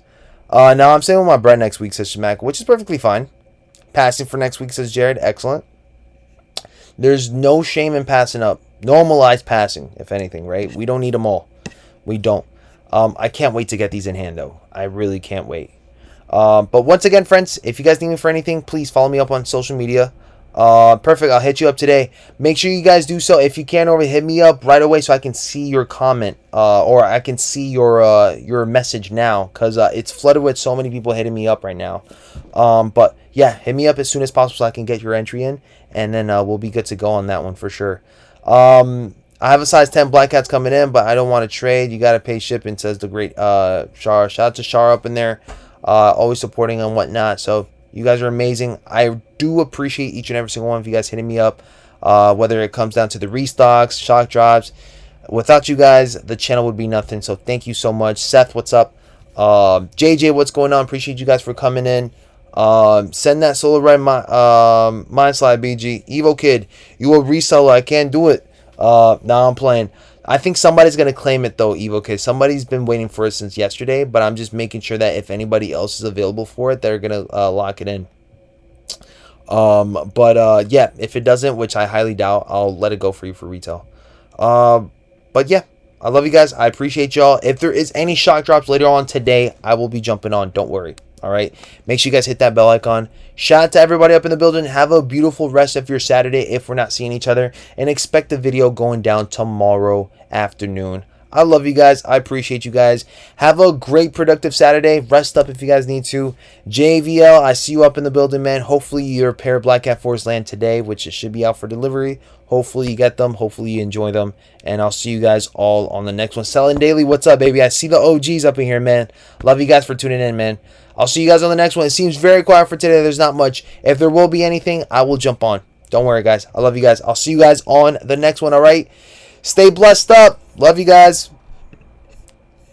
[SPEAKER 2] Now I'm staying with my bread next week, says Shamak, which is perfectly fine. Passing for next week, says Jared. Excellent. There's no shame in passing up. Normalize passing, if anything, right? We don't need them all. We don't. I can't wait to get these in hand, though. I really can't wait. But once again, friends, if you guys need me for anything, please follow me up on social media. Perfect. I'll hit you up today. Make sure you guys do so. If you can, over hit me up right away so I can see your comment, or I can see your message now, because it's flooded with so many people hitting me up right now. But yeah, hit me up as soon as possible so I can get your entry in, and then we'll be good to go on that one for sure. I have a size 10 black hats coming in, but I don't want to trade. You got to pay shipping, says the great Shar. Shout out to Shar up in there, always supporting and whatnot. So you guys are amazing. I do appreciate each and every single one of you guys hitting me up, whether it comes down to the restocks, shock drops. Without you guys, the channel would be nothing. So thank you so much. Seth, what's up? JJ, what's going on? Appreciate you guys for coming in. Send that solo red mind slide, BG. Evo Kid, you a reseller. I can't do it. Now I'm playing. I think somebody's going to claim it, though, Evo Kid. Somebody's been waiting for it since yesterday, but I'm just making sure that if anybody else is available for it, they're going to lock it in. Yeah, if it doesn't, which I highly doubt, I'll let it go for you for retail. But yeah, I love you guys. I appreciate y'all. If there is any shock drops later on today, I will be jumping on. Don't worry. All right. Make sure you guys hit that bell icon. Shout out to everybody up in the building. Have a beautiful rest of your Saturday if we're not seeing each other. And expect the video going down tomorrow afternoon. I love you guys. I appreciate you guys. Have a great productive Saturday. Rest up if you guys need to. JVL, I see you up in the building, man. Hopefully your pair of Black Cat 4s land today, which it should be out for delivery. Hopefully you get them. Hopefully you enjoy them. And I'll see you guys all on the next one. Selling Daily, what's up, baby? I see the OGs up in here, man. Love you guys for tuning in, man. I'll see you guys on the next one. It seems very quiet for today. There's not much. If there will be anything, I will jump on. Don't worry, guys. I love you guys. I'll see you guys on the next one, all right? Stay blessed up. Love you guys.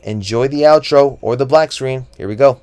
[SPEAKER 2] Enjoy the outro or the black screen. Here we go.